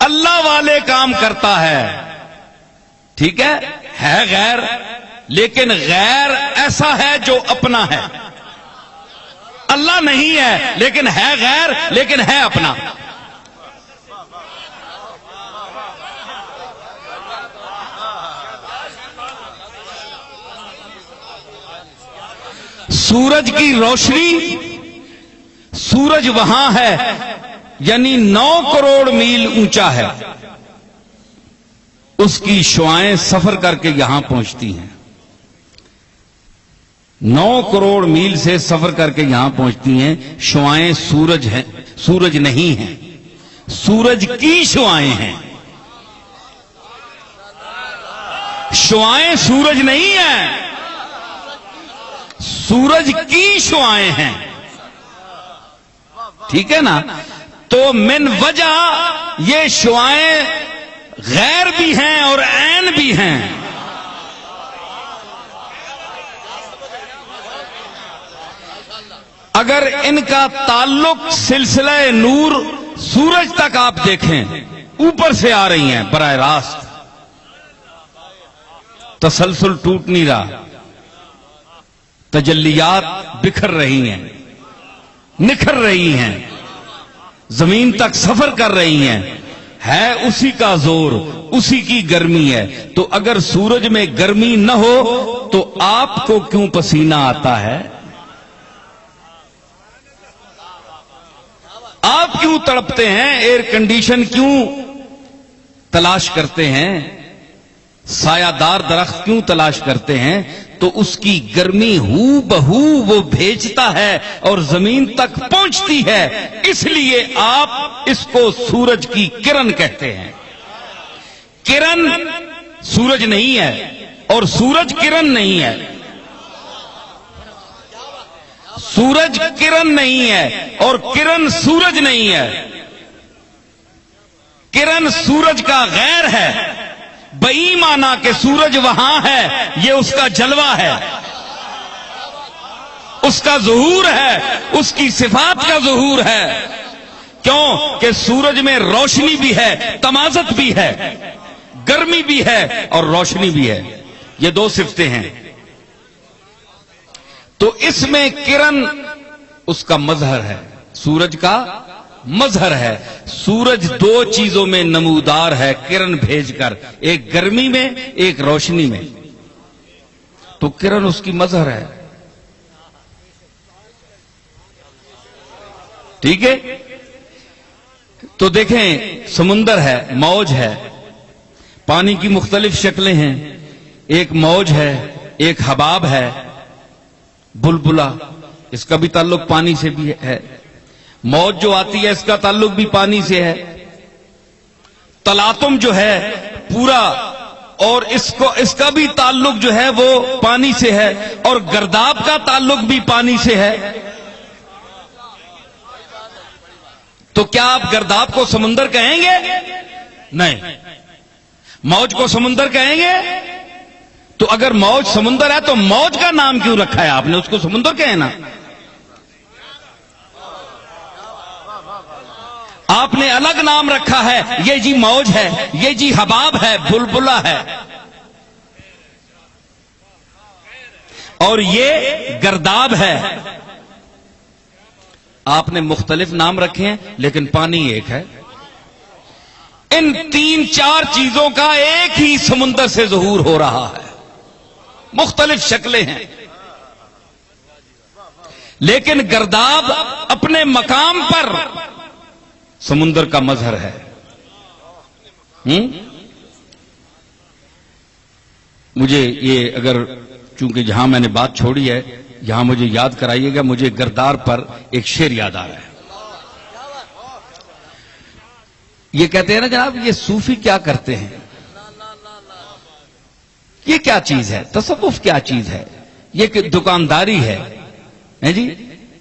اللہ والے کام کرتا ہے، ٹھیک ہے غیر، لیکن غیر ایسا ہے جو اپنا ہے، اللہ نہیں ہے لیکن ہے غیر، لیکن ہے اپنا۔ سورج کی روشنی، سورج وہاں ہے یعنی 9 کروڑ میل اونچا ہے، اس کی شعاعیں سفر کر کے یہاں پہنچتی ہیں، 9 کروڑ میل سے سفر کر کے یہاں پہنچتی ہیں، شعاعیں سورج ہیں، سورج نہیں ہیں، سورج کی شعاعیں ہیں، شعاعیں سورج نہیں ہیں، سورج کی شعائیں ہیں، ٹھیک ہے نا؟ تو من وجہ یہ شعائیں غیر بھی ہیں اور عین بھی ہیں۔ اگر ان کا تعلق سلسلہ نور سورج تک آپ دیکھیں، اوپر سے آ رہی ہیں براہ راست، تسلسل ٹوٹ نہیں رہا، تجلیات بکھر رہی ہیں، نکھر رہی ہیں، زمین تک سفر کر رہی ہیں، ہے اسی کا زور، اسی کی گرمی ہے۔ تو اگر سورج میں گرمی نہ ہو تو آپ کو کیوں پسینہ آتا ہے؟ آپ کیوں تڑپتے ہیں؟ ایئر کنڈیشن کیوں تلاش کرتے ہیں؟ سایہ دار درخت کیوں تلاش کرتے ہیں؟ تو اس کی گرمی ہو بہو وہ بھیجتا ہے اور زمین تک پہنچتی ہے، اس لیے آپ اس کو سورج کی کرن کہتے ہیں۔ کرن سورج نہیں ہے اور سورج کرن نہیں ہے، سورج کرن نہیں ہے اور کرن سورج نہیں ہے، کرن سورج کا غیر ہے، بئی مانا کہ سورج وہاں ہے، یہ اس کا جلوہ ہے، اس کا ظہور ہے، اس کی صفات کا ظہور ہے۔ کیوں کہ سورج میں روشنی بھی ہے، تمازت بھی ہے، گرمی بھی ہے اور روشنی بھی ہے، یہ دو صفتیں ہیں۔ تو اس میں کرن اس کا مظہر ہے، سورج کا مظہر ہے۔ سورج دو چیزوں میں نمودار ہے کرن بھیج کر، ایک گرمی میں ایک روشنی میں، تو کرن اس کی مظہر ہے، ٹھیک ہے؟ تو دیکھیں سمندر ہے، موج ہے، پانی کی مختلف شکلیں ہیں، ایک موج ہے، ایک حباب ہے، بلبلا، اس کا بھی تعلق پانی سے بھی ہے، موج جو آتی ہے اس کا تعلق بھی پانی سے ہے، تلاطم جو ہے پورا، اور اس کا بھی تعلق جو ہے وہ پانی سے ہے، اور گرداب کا تعلق بھی پانی سے ہے۔ تو کیا آپ گرداب کو سمندر کہیں گے؟ نہیں۔ موج کو سمندر کہیں گے؟ تو اگر موج سمندر ہے تو موج کا نام کیوں رکھا ہے آپ نے؟ اس کو سمندر کہنا، آپ نے الگ نام رکھا ہے، یہ جی موج ہے، یہ جی حباب ہے، بلبلا ہے، اور یہ گرداب ہے۔ آپ نے مختلف نام رکھے ہیں لیکن پانی ایک ہے۔ ان تین چار چیزوں کا ایک ہی سمندر سے ظہور ہو رہا ہے، مختلف شکلیں ہیں، لیکن گرداب اپنے مقام پر سمندر کا مظہر ہے۔ مجھے یہ اگر چونکہ جہاں میں نے بات چھوڑی ہے یہاں مجھے یاد کرائیے گا، مجھے گردار پر ایک شعر یاد آ رہا ہے۔ یہ کہتے ہیں نا جناب یہ صوفی کیا کرتے ہیں، یہ کیا چیز ہے، تصوف کیا چیز ہے، یہ کہ دکانداری ہے جی،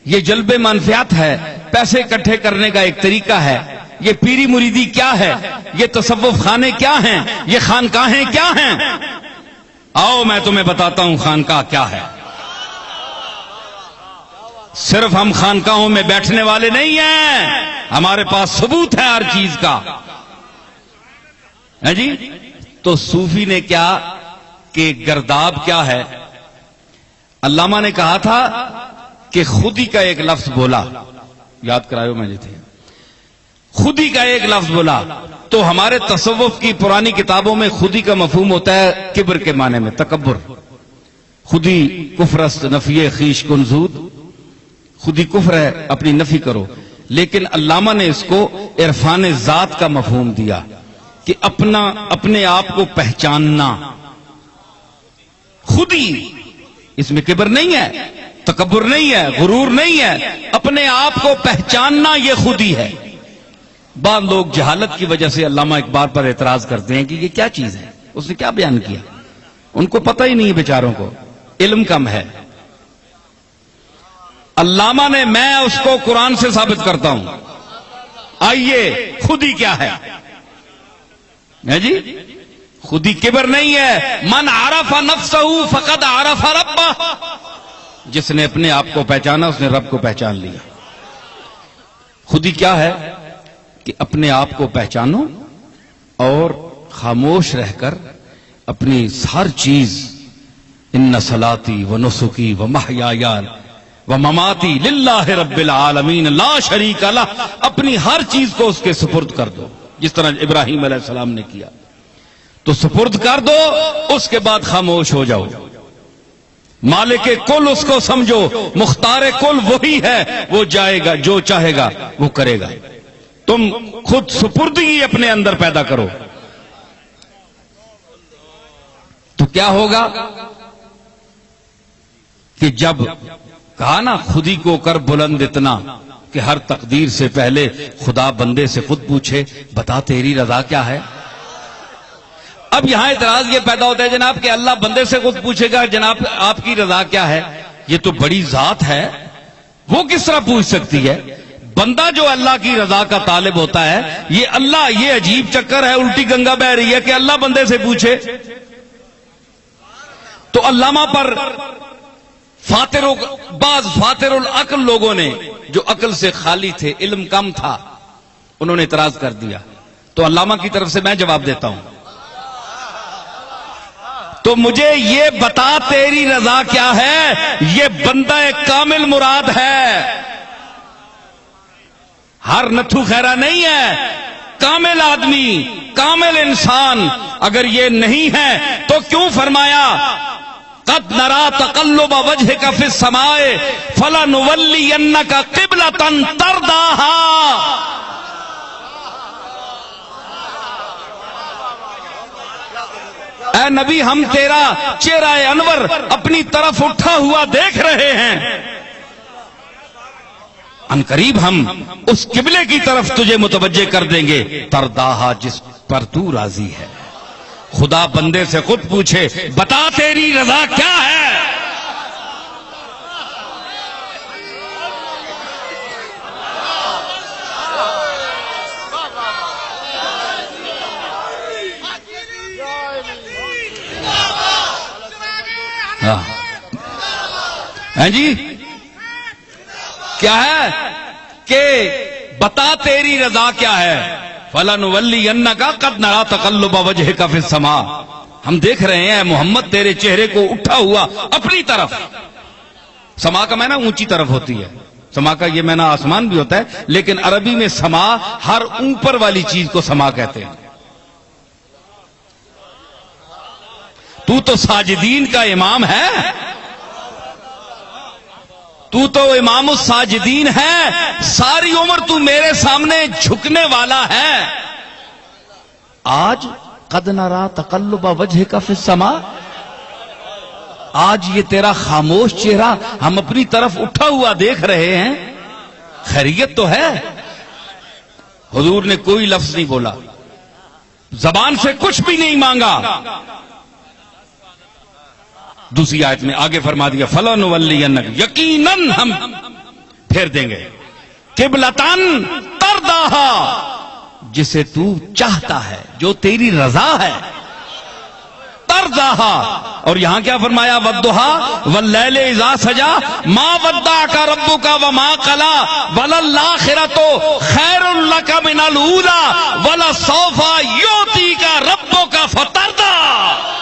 یہ جلب منفعت ہے، پیسے اکٹھے کرنے کا ایک طریقہ ہے، یہ پیری مریدی کیا ہے، یہ تصوف خانے کیا ہیں، یہ خانقاہیں کیا ہیں؟ آؤ میں تمہیں بتاتا ہوں خانقاہ کیا ہے۔ صرف ہم خانقاہوں میں بیٹھنے والے نہیں ہیں، ہمارے پاس ثبوت ہے ہر چیز کا ہے جی۔ تو صوفی نے کیا کہ گرداب کیا ہے، علامہ نے کہا تھا کہ خودی کا ایک لفظ بولا، یاد کرائیو میں جی تھے، خودی کا ایک لفظ بولا، تو ہمارے تصوف کی پرانی کتابوں میں خودی کا مفہوم ہوتا ہے کبر کے معنی میں، تکبر، خودی کفرست نفی خیش کنزود، خودی کفر ہے اپنی نفی کرو، لیکن علامہ نے اس کو عرفان ذات کا مفہوم دیا کہ اپنے آپ کو پہچاننا، خودی، اس میں کبر نہیں ہے، تکبر نہیں ہے، غرور نہیں ہے، اپنے آپ کو پہچاننا یہ خودی ہے۔ بعض لوگ جہالت کی وجہ سے علامہ اقبال پر اعتراض کرتے ہیں کہ یہ کیا چیز ہے، اس نے کیا بیان کیا، ان کو پتہ ہی نہیں ہے بیچاروں کو، علم کم ہے، علامہ نے، میں اس کو قرآن سے ثابت کرتا ہوں. آئیے، خودی کیا ہے جی؟ خودی کبر نہیں ہے. من عرف نفسہ فقد عرف ربہ. جس نے اپنے آپ کو پہچانا اس نے رب کو پہچان لیا. خودی کیا ہے؟ کہ اپنے آپ کو پہچانو اور خاموش رہ کر اپنی ہر چیز، ان صلاتی و نسکی و محیای و مماتی للہ رب العالمین لا شریک لہ، اپنی ہر چیز کو اس کے سپرد کر دو، جس طرح ابراہیم علیہ السلام نے کیا. تو سپرد کر دو، اس کے بعد خاموش ہو جاؤ. مالک کل اس کو سمجھو، مختار کل وہی ہے، وہ جائے گا، جو چاہے گا وہ کرے گا. تم خود سپردگی اپنے اندر پیدا کرو تو کیا ہوگا کہ جب کہا نا خودی کو کر بلند اتنا کہ ہر تقدیر سے پہلے خدا بندے سے خود پوچھے بتا تیری رضا کیا ہے. اب یہاں اعتراض یہ پیدا ہوتا ہے جناب کہ اللہ بندے سے خود پوچھے گا جناب آپ کی رضا کیا ہے. یہ تو بڑی ذات ہے، وہ کس طرح پوچھ سکتی ہے؟ بندہ جو اللہ کی رضا کا طالب ہوتا ہے، یہ اللہ، یہ عجیب چکر ہے، الٹی گنگا بہ رہی ہے کہ اللہ بندے سے پوچھے. تو علامہ پر بعض فاتر العقل لوگوں نے جو عقل سے خالی تھے، علم کم تھا، انہوں نے اعتراض کر دیا. تو علامہ کی طرف سے میں جواب دیتا ہوں. تو مجھے یہ بتا تیری رضا کیا ہے، یہ بندہ کامل مراد ہے. ہر نتھو خیرہ نہیں ہے، کامل آدمی، کامل انسان. اگر یہ نہیں ہے تو کیوں فرمایا قد نرا تقلب وجهك في السماء فلنولينك قبلة ترضاها. اے نبی، ہم تیرا چہرہ انور اپنی طرف اٹھا ہوا دیکھ رہے ہیں، ان قریب ہم اس قبلے کی طرف تجھے متوجہ کر دیں گے، ترداہا، جس پر تو راضی ہے. خدا بندے سے خود پوچھے بتا تیری رضا کیا ہے. ہیں جی، کیا ہے کہ بتا تیری رضا کیا ہے. فَلَنُوَلِّيَنَّكَ قَدْ نَرَا تَقَلُّبَ وَجْهِكَ فِي السَّمَاءِ. ہم دیکھ رہے ہیں محمد تیرے چہرے کو اٹھا ہوا اپنی طرف. سما کا معنی اونچی طرف ہوتی ہے، سما کا یہ معنی آسمان بھی ہوتا ہے، لیکن عربی میں سما ہر اوپر والی چیز کو سما کہتے ہیں. تو ساجدین کا امام ہے، تو امام الساجدین ہے، ساری عمر تو میرے سامنے جھکنے والا ہے. آج قد نرا تقلب وجهك فی السماء، آج یہ تیرا خاموش چہرہ ہم اپنی طرف اٹھا ہوا دیکھ رہے ہیں، خیریت تو ہے. حضور نے کوئی لفظ نہیں بولا، زبان سے کچھ بھی نہیں مانگا. دوسری آیت میں آگے فرما دیا فَلَنُوَلِّيَنَّكَ، یقیناً ہم پھیر دیں گے، قبلتاً ترضاہا، جسے تو چاہتا ہے، جو تیری رضا ہے. ترضاہا. اور یہاں کیا فرمایا وَالضُّحَىٰ وَاللَّيْلِ إِذَا سَجَىٰ مَا وَدَّعَكَ رَبُّكَ وَمَا قَلَىٰ وَلَلْآخِرَةُ خَيْرٌ لَكَ مِنَ الْأُولَىٰ وَلَسَوْفَ يُعْطِيكَ رَبُّكَ فَتَرْضَىٰ.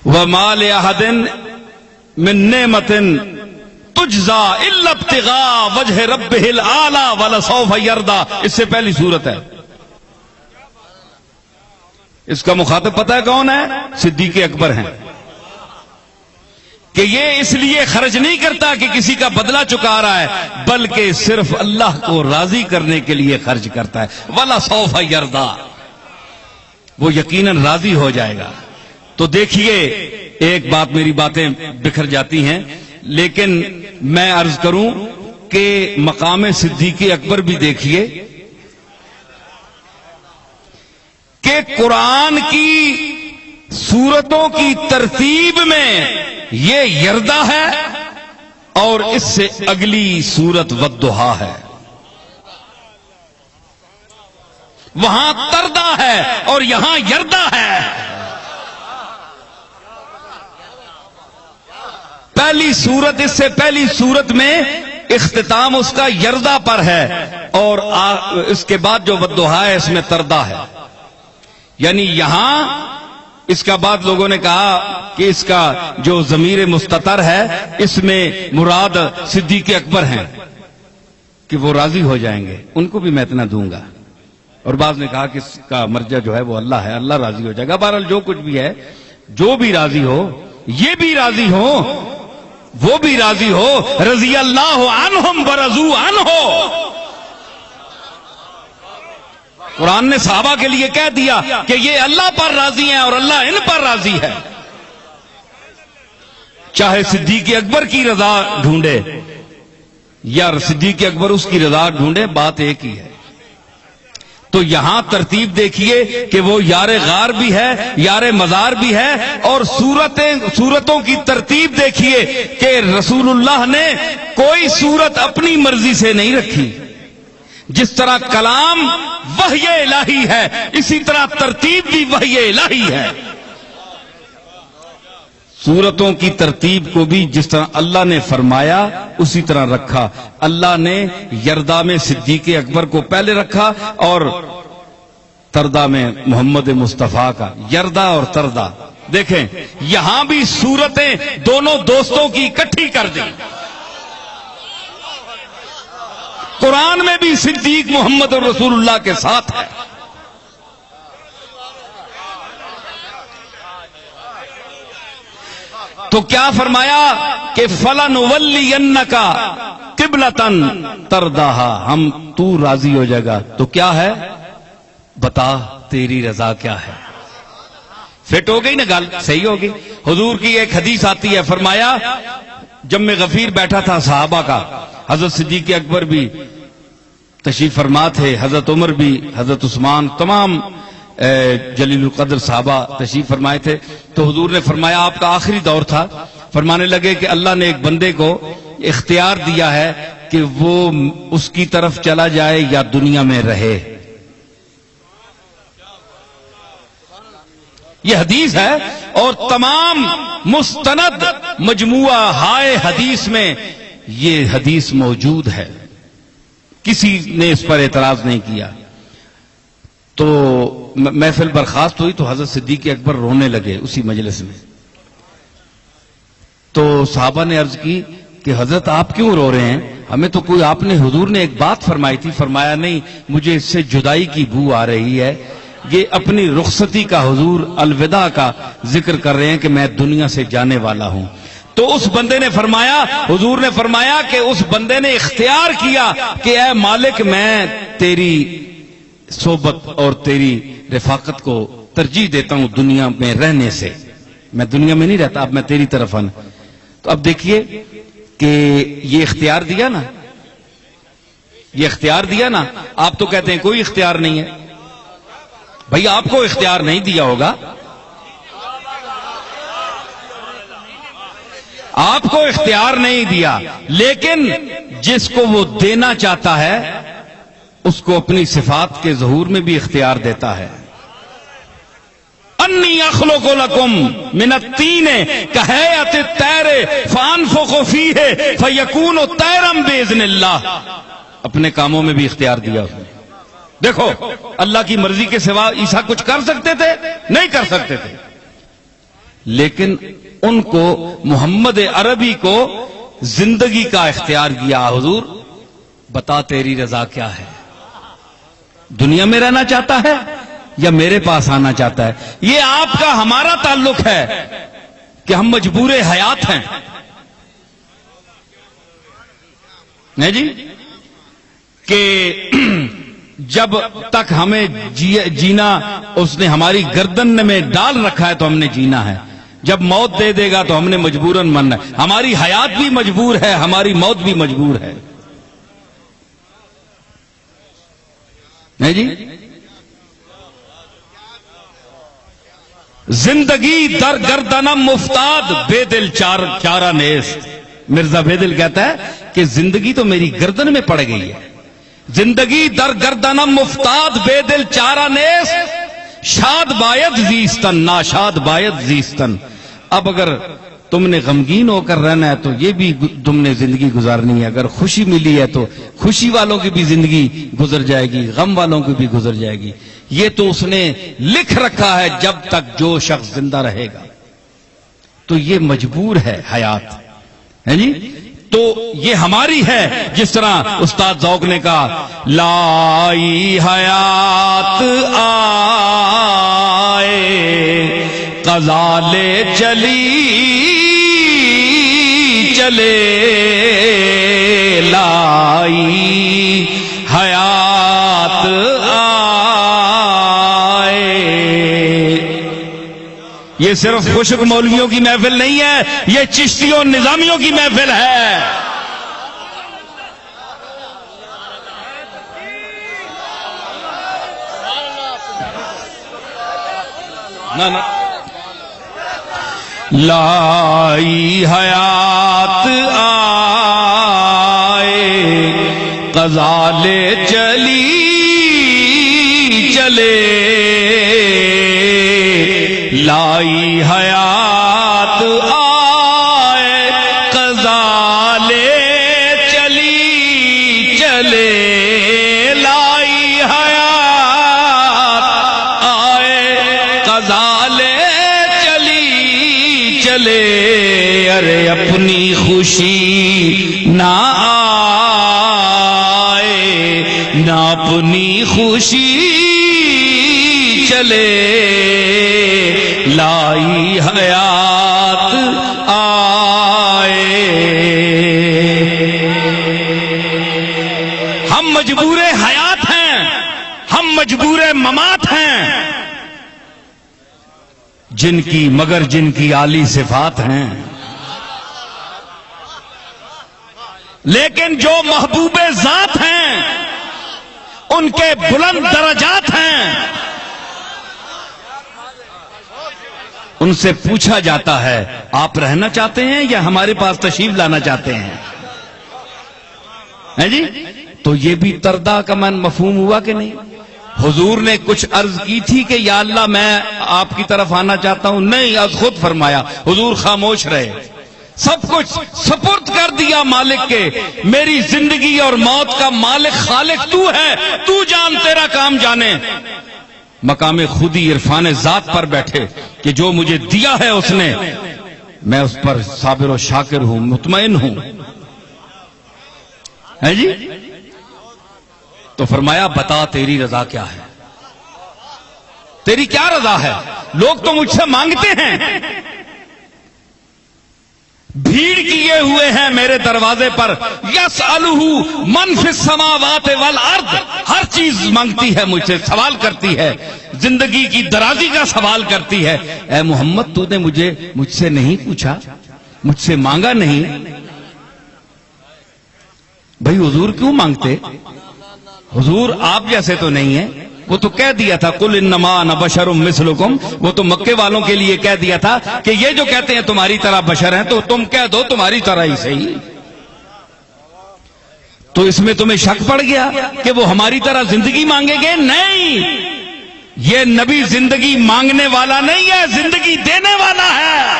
وَمَا لِأَحَدٍ مِّن نِّعْمَةٍ تُجْزَىٰ إِلَّا ابْتِغَاءَ وَجْهِ رَبِّهِ الْأَعْلَىٰ وَلَسَوْفَ يَرْضَىٰ. اس سے پہلی صورت ہے. اس کا مخاطب پتہ ہے کون ہے؟ صدیق اکبر ہیں. کہ یہ اس لیے خرچ نہیں کرتا کہ کسی کا بدلہ چکا رہا ہے، بلکہ صرف اللہ کو راضی کرنے کے لیے خرچ کرتا ہے. وَلَسَوْفَ يَرْضَىٰ، وہ یقیناً راضی ہو جائے گا. تو دیکھیے، ایک بات، میری باتیں بکھر جاتی ہیں لیکن میں عرض کروں کہ مقام صدیق اکبر بھی دیکھیے کہ قرآن کی سورتوں کی ترتیب میں یہ یردا ہے اور اس سے اگلی سورت والضحیٰ ہے، وہاں تردا ہے اور یہاں یردا ہے۔ پہلی سورت، اس سے پہلی سورت میں اختتام اس کا یردا پر ہے اور اس کے بعد جو والضحیٰ ہے اس میں تردا ہے، یعنی یہاں اس کا بعد لوگوں نے کہا کہ اس کا جو ضمیر مستتر ہے اس میں مراد صدیق اکبر ہیں کہ وہ راضی ہو جائیں گے، ان کو بھی میں اتنا دوں گا، اور بعض نے کہا کہ اس کا مرجع جو ہے وہ اللہ ہے، اللہ راضی ہو جائے گا۔ بہرحال جو کچھ بھی ہے، جو بھی راضی ہو، یہ بھی راضی ہو، وہ بھی راضی ہو، رضی اللہ عنہم ورضوا عنہ۔ قرآن نے صحابہ کے لیے کہہ دیا کہ یہ اللہ پر راضی ہیں اور اللہ ان پر راضی ہے، چاہے صدیق اکبر کی رضا ڈھونڈے یا صدیق اکبر اس کی رضا ڈھونڈے، بات ایک ہی ہے۔ تو یہاں ترتیب دیکھیے کہ وہ یار غار بھی ہے، یار مزار بھی ہے، اور سورتوں کی ترتیب دیکھیے کہ رسول اللہ نے کوئی سورت اپنی مرضی سے نہیں رکھی۔ جس طرح کلام وحی الہی ہے، اسی طرح ترتیب بھی وحی الہی ہے۔ سورتوں کی ترتیب کو بھی جس طرح اللہ نے فرمایا اسی طرح رکھا۔ اللہ نے یردا میں صدیق اکبر کو پہلے رکھا اور تردا میں محمد مصطفیٰ کا، یردا اور تردا۔ دیکھیں یہاں بھی سورتیں دونوں دوستوں کی اکٹھی کر دیں، قرآن میں بھی صدیق محمد اور رسول اللہ کے ساتھ ہے۔ تو کیا فرمایا کہ فَلَنُوَلِّيَنَّكَ قِبْلَةً تَرْضَاهَا، ہم تو راضی ہو جائے گا تو کیا ہے، بتا تیری رضا کیا ہے۔ فٹ ہو گئی نا گل، صحیح ہوگی۔ حضور کی ایک حدیث آتی ہے، فرمایا جب غفیر بیٹھا تھا صحابہ کا، حضرت صدیق اکبر بھی تشریف فرما تھے، حضرت عمر بھی، حضرت عثمان، تمام جلیل القدر صحابہ تشریف فرمائے تھے۔ تو حضور نے فرمایا، آپ کا آخری دور تھا، فرمانے لگے کہ اللہ نے ایک بندے کو اختیار دیا ہے کہ وہ اس کی طرف چلا جائے یا دنیا میں رہے۔ یہ حدیث ہے اور تمام مستند مجموعہ ہائے حدیث میں یہ حدیث موجود ہے، کسی نے اس پر اعتراض نہیں کیا۔ تو محفل برخاست ہوئی تو حضرت صدیق اکبر رونے لگے اسی مجلس میں۔ تو صحابہ نے عرض کی کہ حضرت آپ کیوں رو رہے ہیں، ہمیں تو کوئی، آپ نے، حضور نے ایک بات فرمائی تھی، فرمایا نہیں مجھے اس سے جدائی کی بو آ رہی ہے، یہ اپنی رخصتی کا، حضور الوداع کا ذکر کر رہے ہیں کہ میں دنیا سے جانے والا ہوں۔ تو اس بندے نے فرمایا، حضور نے فرمایا کہ اس بندے نے اختیار کیا کہ اے مالک میں تیری صحبت اور تیری رفاقت کو ترجیح دیتا ہوں دنیا میں رہنے سے، میں دنیا میں نہیں رہتا، اب میں تیری طرف آنا۔ تو اب دیکھیے کہ یہ اختیار دیا نا، یہ اختیار دیا نا، آپ تو کہتے ہیں کوئی اختیار نہیں ہے، بھئی آپ کو اختیار نہیں دیا ہوگا، آپ کو اختیار نہیں دیا، لیکن جس کو وہ دینا چاہتا ہے اس کو اپنی صفات کے ظہور میں بھی اختیار دیتا ہے۔ انی اخلق لکم من الطین کہیئۃ الطیر فانفخ فیہ فیکون طیرا باذن اللہ، اپنے کاموں میں بھی اختیار دیا اس نے۔ دیکھو اللہ کی مرضی کے سوا عیسیٰ کچھ کر سکتے تھے؟ نہیں کر سکتے تھے، لیکن ان کو، محمد عربی کو زندگی کا اختیار دیا۔ حضور بتا تیری رضا کیا ہے، دنیا میں رہنا چاہتا ہے یا میرے پاس آنا چاہتا ہے؟ یہ آپ کا ہمارا تعلق ہے کہ ہم مجبور حیات ہیں، نہیں جی، کہ جب تک ہمیں جینا اس نے ہماری گردن میں ڈال رکھا ہے تو ہم نے جینا ہے، جب موت دے دے گا تو ہم نے مجبوراً مرنا ہے۔ ہماری حیات بھی مجبور ہے، ہماری موت بھی مجبور ہے۔ نہیں جی، زندگی در گردنم افتاد بے دل چارہ نیست. مرزا بے دل کہتا ہے کہ زندگی تو میری گردن میں پڑ گئی ہے. زندگی در گردنم افتاد بے دل چارہ نیست، شاد باید زیستن ناشاد باید زیستن. اب اگر تم نے غمگین ہو کر رہنا ہے تو یہ بھی تم نے زندگی گزارنی ہے. اگر خوشی ملی ہے تو خوشی والوں کی بھی زندگی گزر جائے گی، غم والوں کی بھی گزر جائے گی. یہ تو اس نے لکھ رکھا ہے، جب تک جو شخص زندہ رہے گا. تو یہ مجبور ہے حیات ہے جی. تو یہ ہماری ہے، جس طرح استاد ذوق نے کہا لائی حیات آئے قضا لے چلی چلے، لائی حیات آئے. یہ صرف خشک مولویوں کی محفل نہیں ہے، یہ چشتیوں نظامیوں کی محفل ہے. لائی حیات آئے قضا لے چلی چلے، لائی حیات آئے قضا لے چلی چلے، لائی حیات آئے قضا لے چلی چلے. ارے اپنی خوشی نہ آئے نہ اپنی خوشی چلے، لائی حیات آئے. ہم مجبور حیات ہیں، ہم مجبور ممات ہیں، جن کی مگر جن کی عالی صفات ہیں. لیکن جو محبوب ذات ہیں ان کے بلند درجات ہیں. ان سے پوچھا جاتا ہے آپ رہنا چاہتے ہیں یا ہمارے پاس تشریف لانا چاہتے ہیں؟ جی تو یہ بھی تردہ کا من مفہوم ہوا کہ نہیں؟ حضور نے کچھ عرض کی تھی کہ یا اللہ میں آپ کی طرف آنا چاہتا ہوں، نہیں، از خود فرمایا. حضور خاموش رہے، سب کچھ سپرد کر دیا مالک کے. میری زندگی اور موت کا مالک خالق تو ہے، تو جان، تیرا کام جانے. مقام خودی عرفان ذات پر بیٹھے کہ جو مجھے دیا ہے اس نے، میں اس پر صابر و شاکر ہوں، مطمئن ہوں. ہے جی. تو فرمایا بتا تیری رضا کیا ہے، تیری کیا رضا ہے؟ لوگ تو مجھ سے مانگتے ہیں، بھیڑ کیے ہوئے ہیں میرے دروازے پر. یسألہ من فی السماوات والارض، ہر چیز مانگتی ہے مجھ سے، سوال کرتی ہے، زندگی کی درازی کا سوال کرتی ہے. اے محمد تو نے مجھ سے نہیں پوچھا، مجھ سے مانگا نہیں. بھائی حضور کیوں مانگتے؟ حضور آپ جیسے تو نہیں ہیں. وہ تو کہہ دیا تھا قل انما انا بشر مثلکم، وہ تو مکے والوں کے لیے کہہ دیا تھا کہ یہ جو کہتے ہیں تمہاری طرح بشر ہیں تو تم کہہ دو تمہاری طرح ہی صحیح. تو اس میں تمہیں شک پڑ گیا کہ وہ ہماری طرح زندگی مانگیں گے؟ نہیں، یہ نبی زندگی مانگنے والا نہیں ہے، زندگی دینے والا ہے.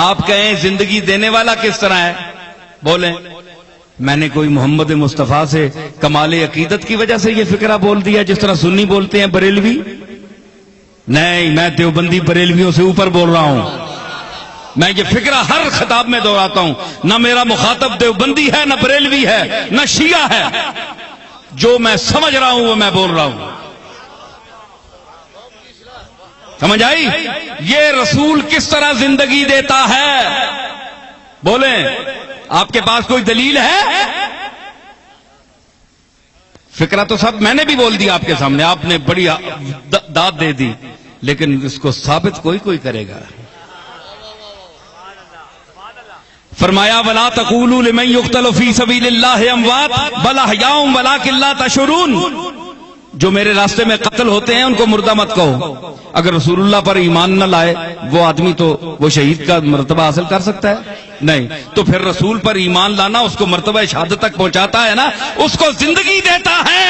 آپ کہیں زندگی دینے والا کس طرح ہے؟ بولیں. میں نے کوئی محمد مصطفیٰ سے کمال عقیدت کی وجہ سے یہ فکرہ بول دیا جس طرح سنی بولتے ہیں بریلوی؟ نہیں، میں دیوبندی بریلویوں سے اوپر بول رہا ہوں. میں یہ فکرہ ہر خطاب میں دہراتا ہوں. نہ میرا مخاطب دیوبندی ہے، نہ بریلوی ہے، نہ شیعہ ہے. جو میں سمجھ رہا ہوں وہ میں بول رہا ہوں. سمجھ آئی؟ یہ رسول کس طرح زندگی دیتا ہے؟ بولیں. آپ کے پاس کوئی دلیل ہے؟ فکرہ تو سب میں نے بھی بول دیا آپ کے سامنے، آپ نے بڑی داد دے دی، لیکن اس کو ثابت کوئی کرے گا. فرمایا ولا تقولوا لمن يقتل في سبيل الله اموات بل احياء ولكن لا تشعرون، جو میرے راستے میں قتل ہوتے ہیں ان کو مردہ مت کہو. اگر رسول اللہ پر ایمان نہ لائے وہ آدمی تو وہ شہید کا مرتبہ حاصل کر سکتا ہے؟ نہیں. تو پھر رسول پر ایمان لانا اس کو مرتبہ شہادت تک پہنچاتا ہے نا، اس کو زندگی دیتا ہے.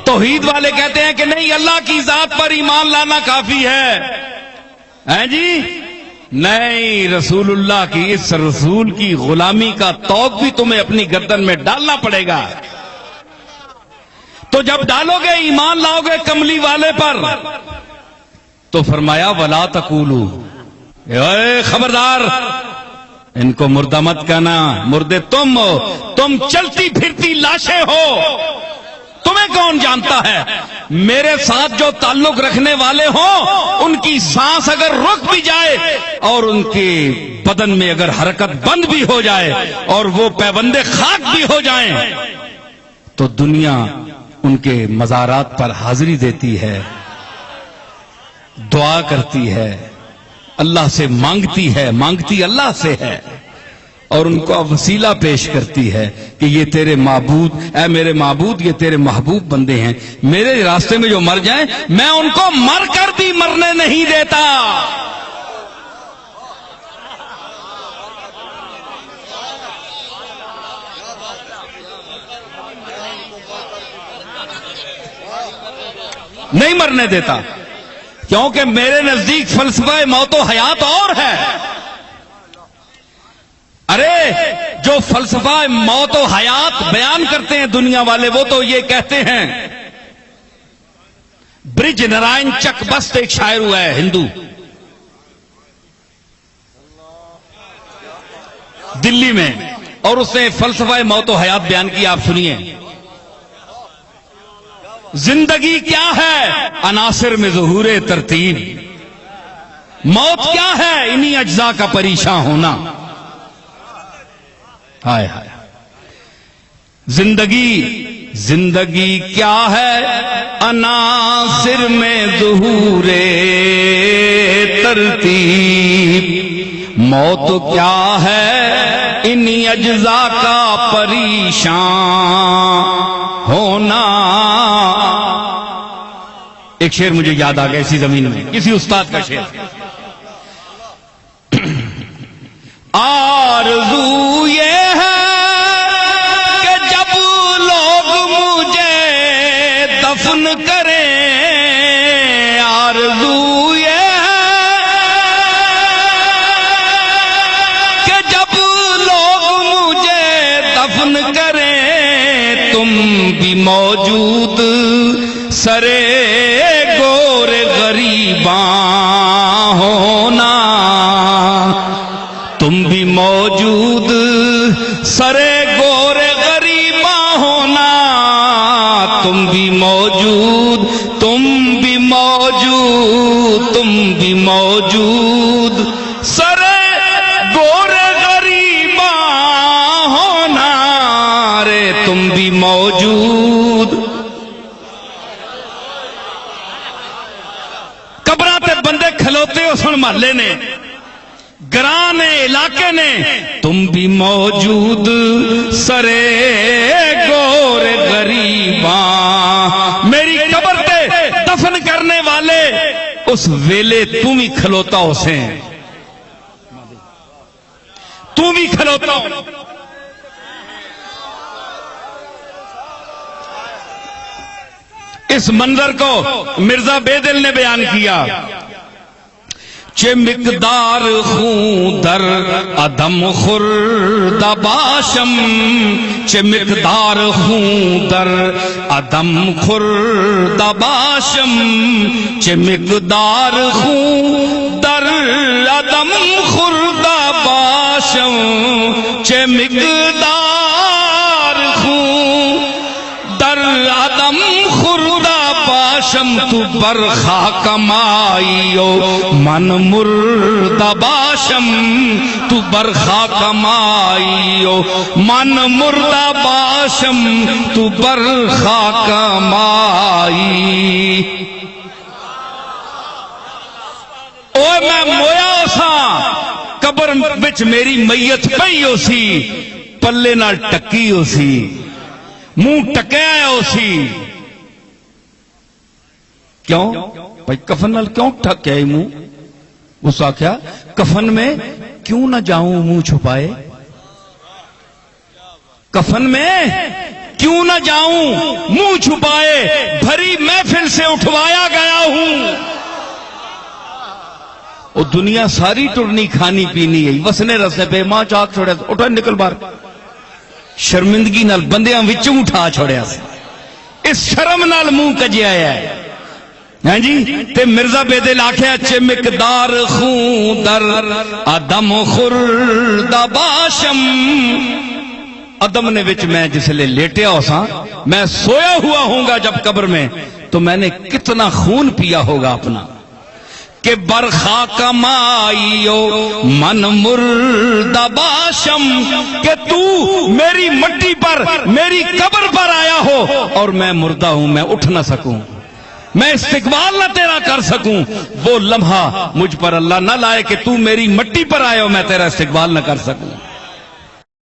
توحید والے کہتے ہیں کہ نہیں، اللہ کی ذات پر ایمان لانا کافی ہے جی. نہیں، رسول اللہ کی، اس رسول کی غلامی کا توق بھی تمہیں اپنی گردن میں ڈالنا پڑے گا. تو جب ڈالو گے، ایمان لاؤ گے کملی والے پر، تو فرمایا ولا تقولوا، اے خبردار ان کو مردہ مت کہنا. مردے تم ہو، تم چلتی پھرتی لاشیں ہو، تمہیں کون جانتا ہے؟ میرے ساتھ جو تعلق رکھنے والے ہوں ان کی سانس اگر رک بھی جائے اور ان کے بدن میں اگر حرکت بند بھی ہو جائے اور وہ پیوندے خاک بھی ہو جائیں تو دنیا ان کے مزارات پر حاضری دیتی ہے، دعا کرتی ہے، اللہ سے مانگتی اللہ سے ہے، اور ان کو وسیلہ پیش کرتی ہے کہ یہ تیرے معبود، اے میرے معبود یہ تیرے محبوب بندے ہیں، میرے راستے میں جو مر جائیں میں ان کو مر کر بھی مرنے نہیں دیتا. نہیں مرنے دیتا، کیونکہ میرے نزدیک فلسفہ موت و حیات اور ہے. ارے جو فلسفہ موت و حیات بیان کرتے ہیں دنیا والے، وہ تو یہ کہتے ہیں. برج نارائن چک بست ایک شاعر ہوا ہے ہندو، دلی میں، اور اس نے فلسفہ موت و حیات بیان کی. آپ سنیے، زندگی کیا ہے؟ عناصر میں ظہور ترتیب. موت کیا ہے؟ انہی اجزاء کا پریشان ہونا. ہائے ہائے. زندگی کیا ہے؟ عناصر میں ظہور ترتیب. موت کیا ہے؟ انہی اجزاء کا پریشان ہونا. ایک شعر مجھے یاد آ گیا اسی زمین میں، کسی استاد کا شعر. آرزو یہ ہے کہ جب لوگ مجھے دفن کریں، آرزو یہ ہے کہ جب لوگ مجھے دفن کریں، تم بھی موجود سرے گور غریباں ہونا. تم بھی موجود سرے گور غریباں ہونا. تم بھی موجود سرے گور غریباں ہونا. رے تم بھی موجود. قبراں تے بندے کھلوتے ہو سن محلے نے، گراں نے، علاقے نے، تم بھی موجود سرے گور غریباں. میری قبر پہ دفن کرنے والے اس ویلے تم ہی کھلوتا ہو سے، تم ہی کھلوتا ہو. اس منظر کو مرزا بے دل نے بیان کیا. چه مقدار خون در عدم خورد باشم، چه مقدار خون در عدم خورد باشم، چه مقدار خون در عدم خورد باشم، چه مقدار خون در عدم خورد باشم. باشم تو برخا کمائیو من مردہ باشم تو برخا کمائیو من مردہ باشم تو برخا کمائی او میں مویا سا قبر بچ میری میت پئی ہو سی پلے نال ٹکی ہو سی منہ ٹکیا ہو سی کیوں بھائی کفن نال کیوں ٹکیا ہے منہ اس آخیا کفن میں کیوں نہ جاؤں منہ چھپائے کفن میں کیوں نہ جاؤں منہ چھپائے بھری محفل سے اٹھوایا گیا ہوں وہ دنیا ساری ٹرنی کھانی پینی ہے وسنے رسے پہ ماں چاک چھوڑیا اٹھا نکل بار شرمندگی نال بندیاں وچوں اٹھا چھوڑیا اس شرم نال منہ کجیا ہے ہاں جی تے مرزا بے دل آکھیا چے مقدار خون در آدم خرد باشم آدم نے وچ میں جس لئے لیٹیا ہو سا میں سویا ہوا ہوں گا جب قبر میں تو میں نے کتنا خون پیا ہوگا اپنا کہ برخا کمائیو من مردہ باشم کہ تو میری مٹی پر میری قبر پر آیا ہو اور میں مردہ ہوں میں اٹھ نہ سکوں میں استقبال نہ تیرا کر سکوں وہ لمحہ مجھ پر اللہ نہ لائے کہ تو میری مٹی پر آئے ہو میں تیرا استقبال نہ کر سکوں